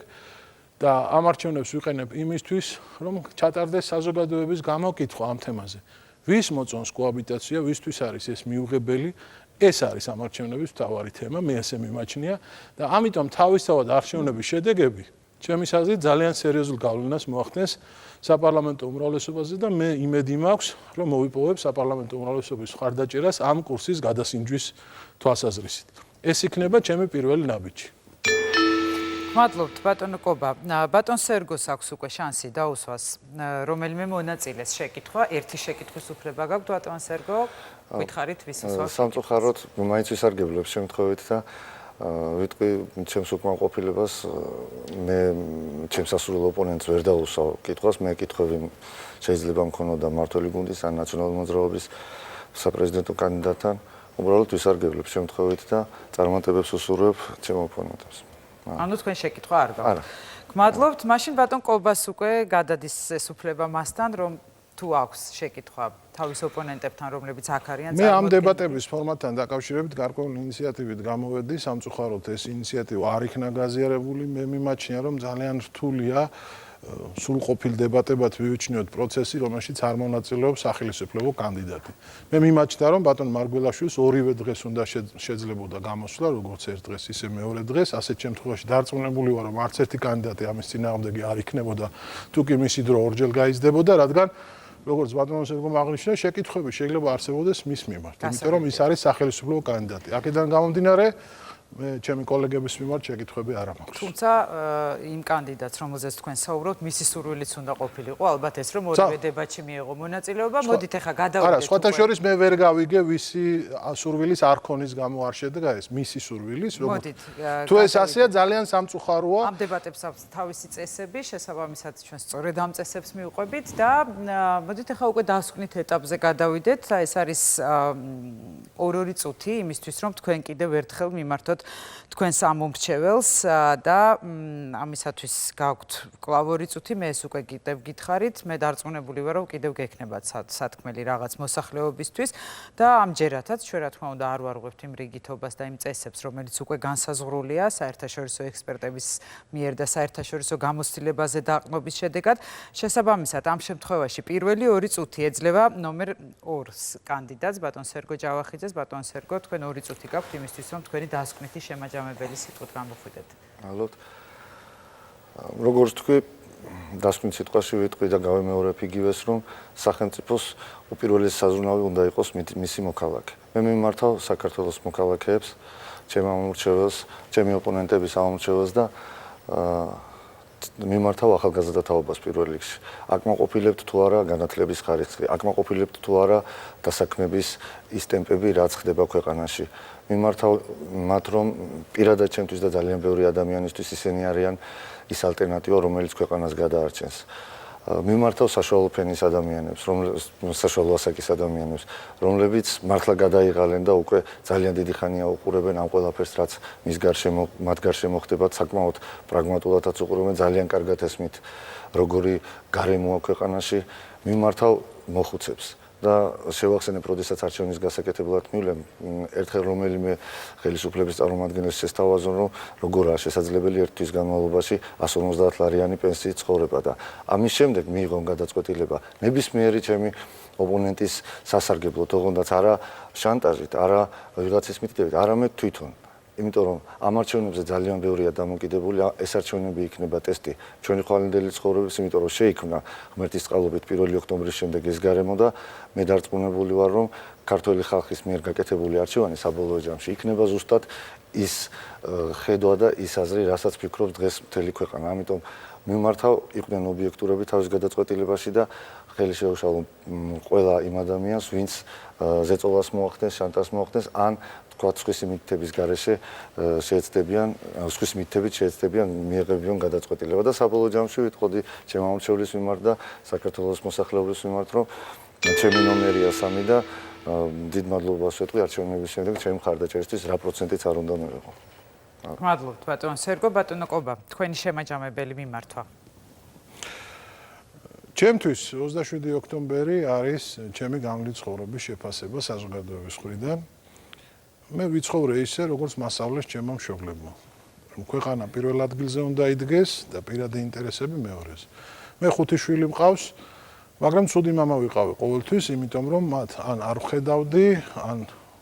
და ამ არჩევნებს ვიყენებ იმისთვის, რომ ჩატარდეს საზოგადოების გამოკითხვა ამ თემაზე. ვის მოწონს კოაბიტაცია, ვისთვის არის ეს მიუღებელი, ეს არის ამ არჩევნების მთავარი თემა, მე ესე მიმაჩნია და ამიტომ თავისთავად არჩევნების შედეგები ჩემის აზრით ძალიან სერიოზულ გავლენას მოახდენს საპარლამენტო უმრავლესობაზე და მე იმედი მაქვს, რომ მოვიპოვებ საპარლამენტო უმრავლესობის მხარდაჭერას ამ კურსის გადასინჯვის თვალსაზრისით. ეს იქნება ჩემი პირველი ნაბიჯი. მადლობთ ბატონო კობა. ბატონ სერგოს აქვს უკვე შანსი დაუსვას რომელიმე მონაწილეს შეკითხვა. ერთი შეკითხვის უფლება გაქვთ ბატონ სერგო. გითხარით ვის უსვამს? სამწუხაროდ მაინც ვისარგებლებ შემთხვევით და ვიტყვი ჩემს უკმაყოფილებას მე ჩემს სასურველ ოპონენტს ვერ დაუსვავ კითხვას, მე კითხვები შეიძლება მქონოდა მმართველი გუნდის ან ნაციონალური მოძრაობის საპრეზიდენტო კანდიდატთან. უბრალოდ ვისარგებლებ შემთხვევით და წარმატებებს უსურვებ ჩემ ოპონენტებს. ანუ თქვენ შეკითხვა არ გაქვთ. გმადლობთ. მაშინ ბატონ კობას უკვე გადადის ეს უფლება მასთან, რომ თუ აქვს შეკითხვა თავის ოპონენტებთან, რომლებიც აქ არიან მე ამ დებატების ფორმატთან დაკავშირებით გარკვეული ინიციატივით გამოვედი, სამწუხაროდ ეს ინიციატივა არ იქნა გაზიარებული, მე მიმაჩნია, რომ ძალიან რთულია სრულყოფილ დებატებად მივიჩნიოთ პროცესი, რომელშიც არ მონაწილეობს სახელმწიფო კანდიდატი. მე მიმაჩნდა, რომ ბატონ მარგველაშვილს ორივე დღეს უნდა შეძლებოდა გამოსვლა, როგორც ერთ დღეს, ისე მეორე დღეს, ასეთ შემთხვევაში დარწმუნებული ვარ, რომ არც ერთი კანდიდატი ამის წინააღმდეგი არ იქნებოდა, თუ კი მისი დრო ორჯერ გაიზრდებოდა, რადგან როგორც ბატონო სერგომ აღნიშნა, შეკითხვები შეიძლება არსებობდეს მის მიმართ, იმიტომ რომ ის არის სახელმწიფო კანდიდატი. აქედან გამომდინარე, მე ჩემი კოლეგების მიმართ შეკითხვები არ მაქვს. თუმცა იმ კანდიდატს, რომელზეც თქვენ საუბრობთ, მისი სურვილიც უნდა ყოფილიყო, ალბათ ეს რომ ორივე დებატში მიიღო მონაწილეობა. მოდით ახლა გადავიდეთ. არა, სხვათა შორის მე ვერ გავიგე, ვისი სურვილის არქონის გამო არ შედგა ეს, მისი სურვილის, როგორც თუ ეს ასეა, ძალიან სამწუხაროა. ამ დებატებს აქვს თავისი წესები, შესაბამისად ჩვენ სწორედ ამ წესებს მივყვებით და მოდით ახლა უკვე დასკვნით ეტაპზე გადავიდეთ. ეს არის ორი წუთი იმისთვის, რომ თქვენ კიდევ ერთხელ მიმართოთ თქვენს ამომრჩეველს და ამისათვის გაქვთ კვლავ ორი წუთი, მე ეს უკვე კიდევ გითხარით, მე დარწმუნებული ვარ, რომ კიდევ გექნებათ სათქმელი რაღაც მოსახლეობისთვის და ამჯერადაც ჩვენ რა თქმა უნდა არ ვარღვევთ იმ რიგითობას და იმ წესებს, რომელიც უკვე განსაზღვრულია საერთაშორისო ექსპერტების მიერ და საერთაშორისო გამოცდილებაზე დაყრდნობის შედეგად. შესაბამისად, ამ შემთხვევაში პირველი ორი წუთი ეძლევა ნომერ 2-ს კანდიდატს, ბატონ სერგო ჯავახიძეს. ბატონ სერგო, თქვენ ორი წუთი გაქვთ იმისთვის, რომ თქვენი დასკვნითი შემაჯამებელი სიტყვით გამოხვიდეთ. მადლობთ. როგორც თქვი, დასკვნით სიტყვაში ვიტყვი და გავემეორებ იგივეს, რომ სახელმწიფოს უპირველესი საზრუნავი უნდა იყოს მისი მოქალაქე. მე მიმართავ საქართველოს მოქალაქეებს, ჩემს ამომრჩეველს, ჩემი ოპონენტების ამომრჩეველს და მიმართავ ახალგაზრდა თაობას პირველ რიგში. აკმაყოფილებთ თუ არა განათლების ხარისხი, აკმაყოფილებთ თუ არა დასაქმების ის ტემპები, რაც ხდება ქვეყანაში. მიმართავ მათ, რომ პირადად ჩემთვის და ძალიან ბევრი ადამიანისთვის ისინი არიან ის ალტერნატივა, რომელიც ქვეყანას გადაარჩენს. მიმართავ საშუალო ფენის ადამიანებს, საშუალო ასაკის ადამიანებს, რომლებიც მართლა გადაიღალენ და უკვე ძალიან დიდი ხანია უყურებენ ამ ყველაფერს, რაც მათ გარშემო ხდება, საკმაოდ პრაგმატულადაც უყურებენ, ძალიან კარგად ესმით, როგორი გარემოა ქვეყანაში. მიმართავ მოხუცებს და შევახსენებ, როდესაც არჩევნის გასაკეთებლად მივლენ, ერთხელ რომელიმე ხელისუფლების წარმომადგენელს შესთავაზონ, რომ როგორაა შესაძლებელი ერთ თვის განმავლობაში 150 ლარიანი პენსიით ცხოვრება და ამის შემდეგ მიიღონ გადაწყვეტილება ნებისმიერი ჩემი ოპონენტის სასარგებლოდ, ოღონდაც არა შანტაჟით, არა ვიღაცის მითითებით, არამედ თვითონ. იმიტომ რომ ამ არჩევნებზე ძალიან ბევრია დამოკიდებული, ეს არჩევნები იქნება ტესტი ჩვენი ხვალინდელი ცხოვრების, იმიტომ რომ შეიქმნა ღმერთის წყალობით 1 ოქტომბრის შემდეგ ეს გარემო და მე დარწმუნებული ვარ, რომ ქართველი ხალხის მიერ გაკეთებული არჩევანი საბოლოო ჯამში იქნება ზუსტად ის ხედვა და ის აზრი, რასაც ფიქრობს დღეს მთელი ქვეყანა. ამიტომ მიმართავ იყვნენ ობიექტურები თავის გადაწყვეტილებაში და ხელი შეუშალო ყველა იმ ადამიანს, ვინც ზეწოლას მოახდენს, შანტაჟს მოახდენს, ან თქვათ სხვისი მითითების გარეშე შეეცდებიან, სხვისი მითითებით შეეცდებიან მიიღებიან გადაწყვეტილება და საბოლოო ჯამში ვიტყოდი ჩემ ამომრჩევლის მიმართ და საქართველოს მოსახლეობის მიმართ, რომ ჩემი ნომერია 3 და დიდ მადლობას ვეტყვი არჩევნების შემდეგ ჩემი მხარდაჭერისთვის რა პროცენტიც არ უნდა მივიღო. მადლობთ ბატონ სერგო. ბატონო კობა, თქვენი შემაჯამებელი მიმართვა. ჩემთვის 27 ოქტომბერი არის ჩემი გამძლე ცხოვრების შეფასება საზოგადოების მხრიდან. მე ვიცხოვრე ისე, როგორც მასწავლეს ჩემმა მშობლებმა. რომ ქვეყანა პირველ ადგილზე უნდა იდგეს და პირადი ინტერესები მეორეს. მე 5 შვილი მყავს, მაგრამ ცუდი მამა ვიყავი ყოველთვის, იმიტომ რომ მათ ან არ ვხედავდი, ან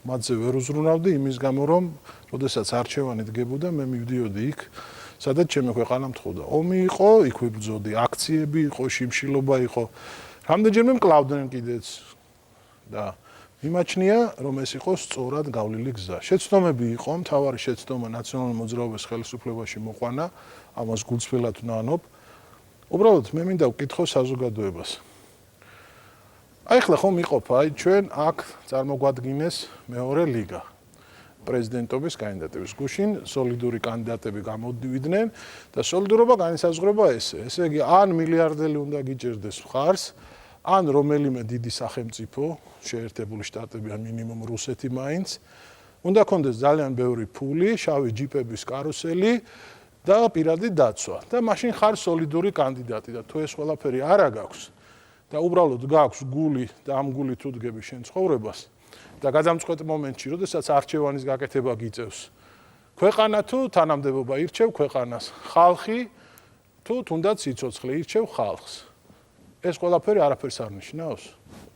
მათზე ვერ უზრუნავდი იმის გამო, რომ როდესაც არჩევანი დგებოდა, მე მივდიოდი იქ, სადაც ჩემი ქვეყანა მთხოვდა. ომი იყო, იქ ვიბრძოდი, აქციები იყო, შიმშილობა იყო. რამდენჯერმე მკლავდნენ კიდეც და მიმაჩნია, რომ ეს იყო სწორად გავლილი გზა. შეცდომები იყო, მთავარი შეცდომა ნაციონალური მოძრაობის ხელისუფლებაში მოყვანა, ამას გულწრფელად ვნანობ. უბრალოდ მე მინდა ვკითხო საზოგადოებას. აი ხლა ხომ იყოფა, აი ჩვენ აქ წარმოგვადგინეს მეორე ლიგა. პრეზიდენტობის კანდიდატების გუშინ სოლიდური კანდიდატები გამოდივიდნენ და სოლიდურობა განისაზღვრება ესე. ესე იგი, ან მილიარდელი უნდა გიჭირდეს მხარს, ან რომელიმე დიდი სახელმწიფო, შეერთებული შტატები ან მინიმუმ რუსეთი მაინც, უნდა კონდეს ძალიან ბევრი ფული, შავი ჯიპების კარუსელი და პირადი დაცვა. და მაშინ ხარ სოლიდური კანდიდატი და თუ ეს ყველაფერი არა გაქვს და უბრალოდ გაქვს გული და ამ გული თუ დგები შენ ცხოვრებას და გადამწყვეტ მომენტში, როდესაც არჩევანის გაკეთება გიწევს, ქვეყანა თუ თანამდებობა ირჩევ ქვეყანას, ხალხი თუ თუნდაც სიცოცხლე ირჩევ ხალხს. ეს ყველაფერი არაფერს არ ნიშნავს.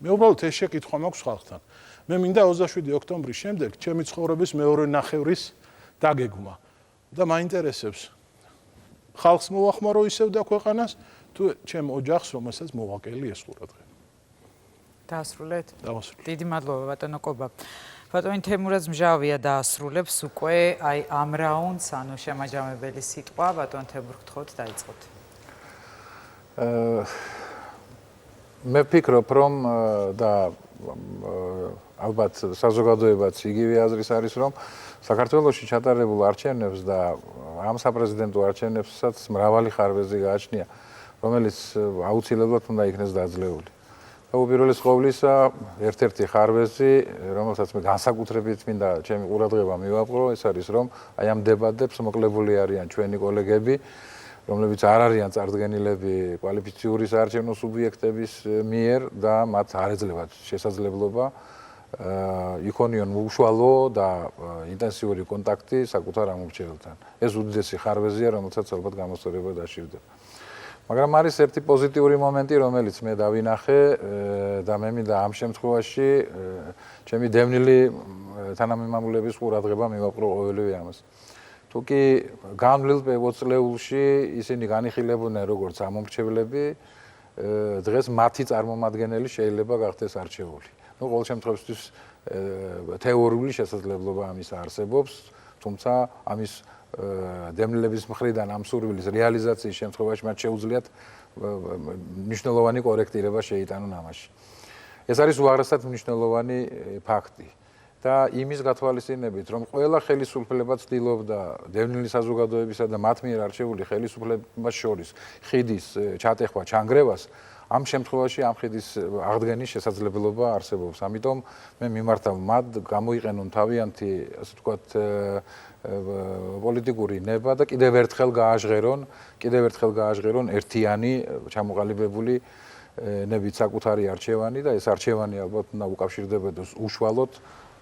მე უბრალოდ ეს შეკითხვა მაქვს ხალხთან. მე მინდა 27 ოქტომბრის შემდეგ ჩემი ცხოვრების მეორე ნახევრის დაგეგმა და მაინტერესებს ხალხს მოვახმარო ისევ და ქვეყანას თუ ჩემ ოჯახს, რომელსაც მოვაკელი ეს ყურადღება. დაასრულეთ? დავასრულე. დიდი მადლობა ბატონო კობა. ბატონი თემურაზ მჟავია დაასრულებს უკვე აი ამ რაუნდს, ანუ შემაჯამებელი სიტყვა, ბატონ თემურ გთხოვთ დაიწყოთ. მე ვფიქრობ, რომ და ალბათ საზოგადოებაც იგივე აზრის არის, რომ საქართველოში ჩატარებულ არჩევნებს და ამ საპრეზიდენტო არჩევნებსაც მრავალი ხარვეზი გააჩნია, რომელიც აუცილებლად უნდა იქნეს დაძლეული. და უპირველეს ყოვლისა, ერთ-ერთი ხარვეზი, რომელსაც მე განსაკუთრებით მინდა ჩემი ყურადღება მივაპყრო, ეს არის, რომ აი ამ დებატებს მოკლებული არიან ჩვენი კოლეგები, რომლებიც არ არიან წარდგენილები კვალიფიციური საარჩევნო სუბიექტების მიერ და მათ არ ეძლებათ შესაძლებლობა იქონიონ უშუალო და ინტენსიური კონტაქტი საკუთარ ამორჩეველთან. ეს უდიდესი ხარვეზია, რომელსაც ალბათ გამოსწორება დაშირდება. მაგრამ არის ერთი პოზიტიური მომენტი, რომელიც მე დავინახე და მე მინდა ამ შემთხვევაში ჩემი დევნილი თანამემამულეების ყურადღება მივაპყრო ყოველივე ამას. თუკი განვლილ 20 წლეულში ისინი განიხილებოდნენ როგორც ამომრჩევლები, დღეს მათი წარმომადგენელი შეიძლება გახდეს არჩეული. ნუ ყოველ შემთხვევაში თეორიული შესაძლებლობა ამის არსებობს, თუმცა ამის დევნილების მხრიდან ამ სურვილის რეალიზაციის შემთხვევაში მათ შეუძლიათ მნიშვნელოვანი კორექტირება შეიტანონ ამაში. ეს არის უაღრესად მნიშვნელოვანი ფაქტი. და იმის გათვალისწინებით, რომ ყველა ხელისუფლება ცდილობდა დევნილი საზოგადოებისა და მათ მიერ არჩეული ხელისუფლებას შორის ხიდის ჩატეხვა, ჩანგრევას, ამ შემთხვევაში ამ ხიდის აღდგენის შესაძლებლობა არსებობს. ამიტომ მე მიმართავ მათ გამოიყენონ თავიანთი, ასე ვთქვათ, პოლიტიკური ნება და კიდევ ერთხელ გააჟღერონ ერთიანი ჩამოყალიბებული ნებით საკუთარი არჩევანი და ეს არჩევანი ალბათ უნდა უკავშირდებოდეს უშუალოდ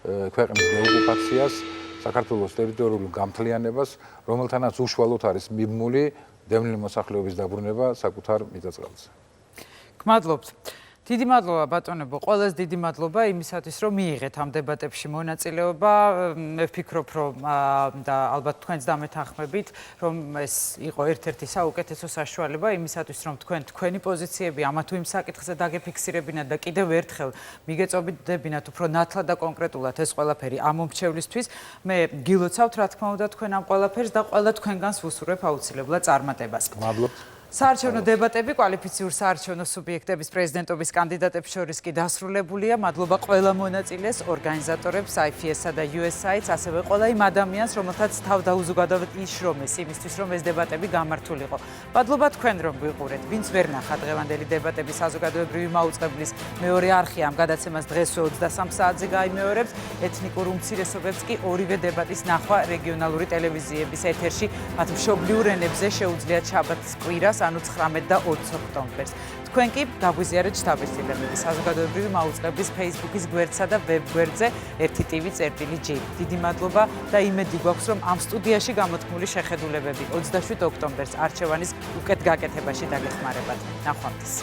ქვეყნის დეოკუპაციას, საქართველოს ტერიტორიულ გამთლიანებას, რომელთანაც უშუალოდ არის მიბმული დევნილი მოსახლეობის დაბრუნება საკუთარ მიწა-წყალზე. გმადლობთ. დიდი მადლობა ბატონებო, ყველას დიდი მადლობა იმისათვის, რომ მიიღეთ ამ დებატებში მონაწილეობა. მე ვფიქრობ, რომ და ალბათ თქვენც დამეთანხმებით, რომ ეს იყო ერთ-ერთი საუკეთესო საშუალება იმისათვის, რომ თქვენი პოზიციები ამა თუ იმ საკითხზე დაგეფიქსირებინათ და კიდევ ერთხელ მიგეწობინათ უფრო ნათლად და კონკრეტულად ეს ყველაფერი ამ მომრჩევლისთვის. მე გილოცავთ, რა თქმა უნდა, თქვენ ამ ყველაფერს და ყველა თქვენგანს ვუსურვებ აუცილებლად წარმატებას. მადლობთ. საარჩევნო დებატები კვალიფიციურ საარჩევნო სუბიექტების პრეზიდენტობის კანდიდატებს შორის კი დასრულებულია. მადლობა ყველა მონაწილეს, ორგანიზატორებს, IFS-სა და USAID-ს, ასევე ყველა იმ ადამიანს, რომელთაც თავ დაუზოგადოთ იშრომეს იმისთვის, რომ ეს დებატები გამართულიყო. მადლობა თქვენ, რომ ვიყურეთ. ვინც ვერ ნახა დღევანდელი დებატები საზოგადოებრივი მაუწყებლის მეორე არხი ამ გადაცემას დღესვე 23 საათზე გაიმეორებს. ეთნიკურ უმცირესობებს კი ორივე დებატის ნახვა რეგიონალური ტელევიზიების ეთერში მათ მშობლიურ ენებზე შეუძლიათ შაბათს კვირას ანუ 19 და 20 ოქტომბერს. თქვენ კი გაგვიზიარეთ შთაბეჭდილებები საზოგადოებრივი მაუწყებლის Facebook-ის გვერდსა და ვებ გვერდზე 1tv.gy. დიდი მადლობა და იმედი გვაქვს, რომ ამ სტუდიაში გამოთქმული შეხედულებები 27 ოქტომბერს არჩევანის უკეთ გაკეთებაში დაგეხმარებათ. ნახვამდის.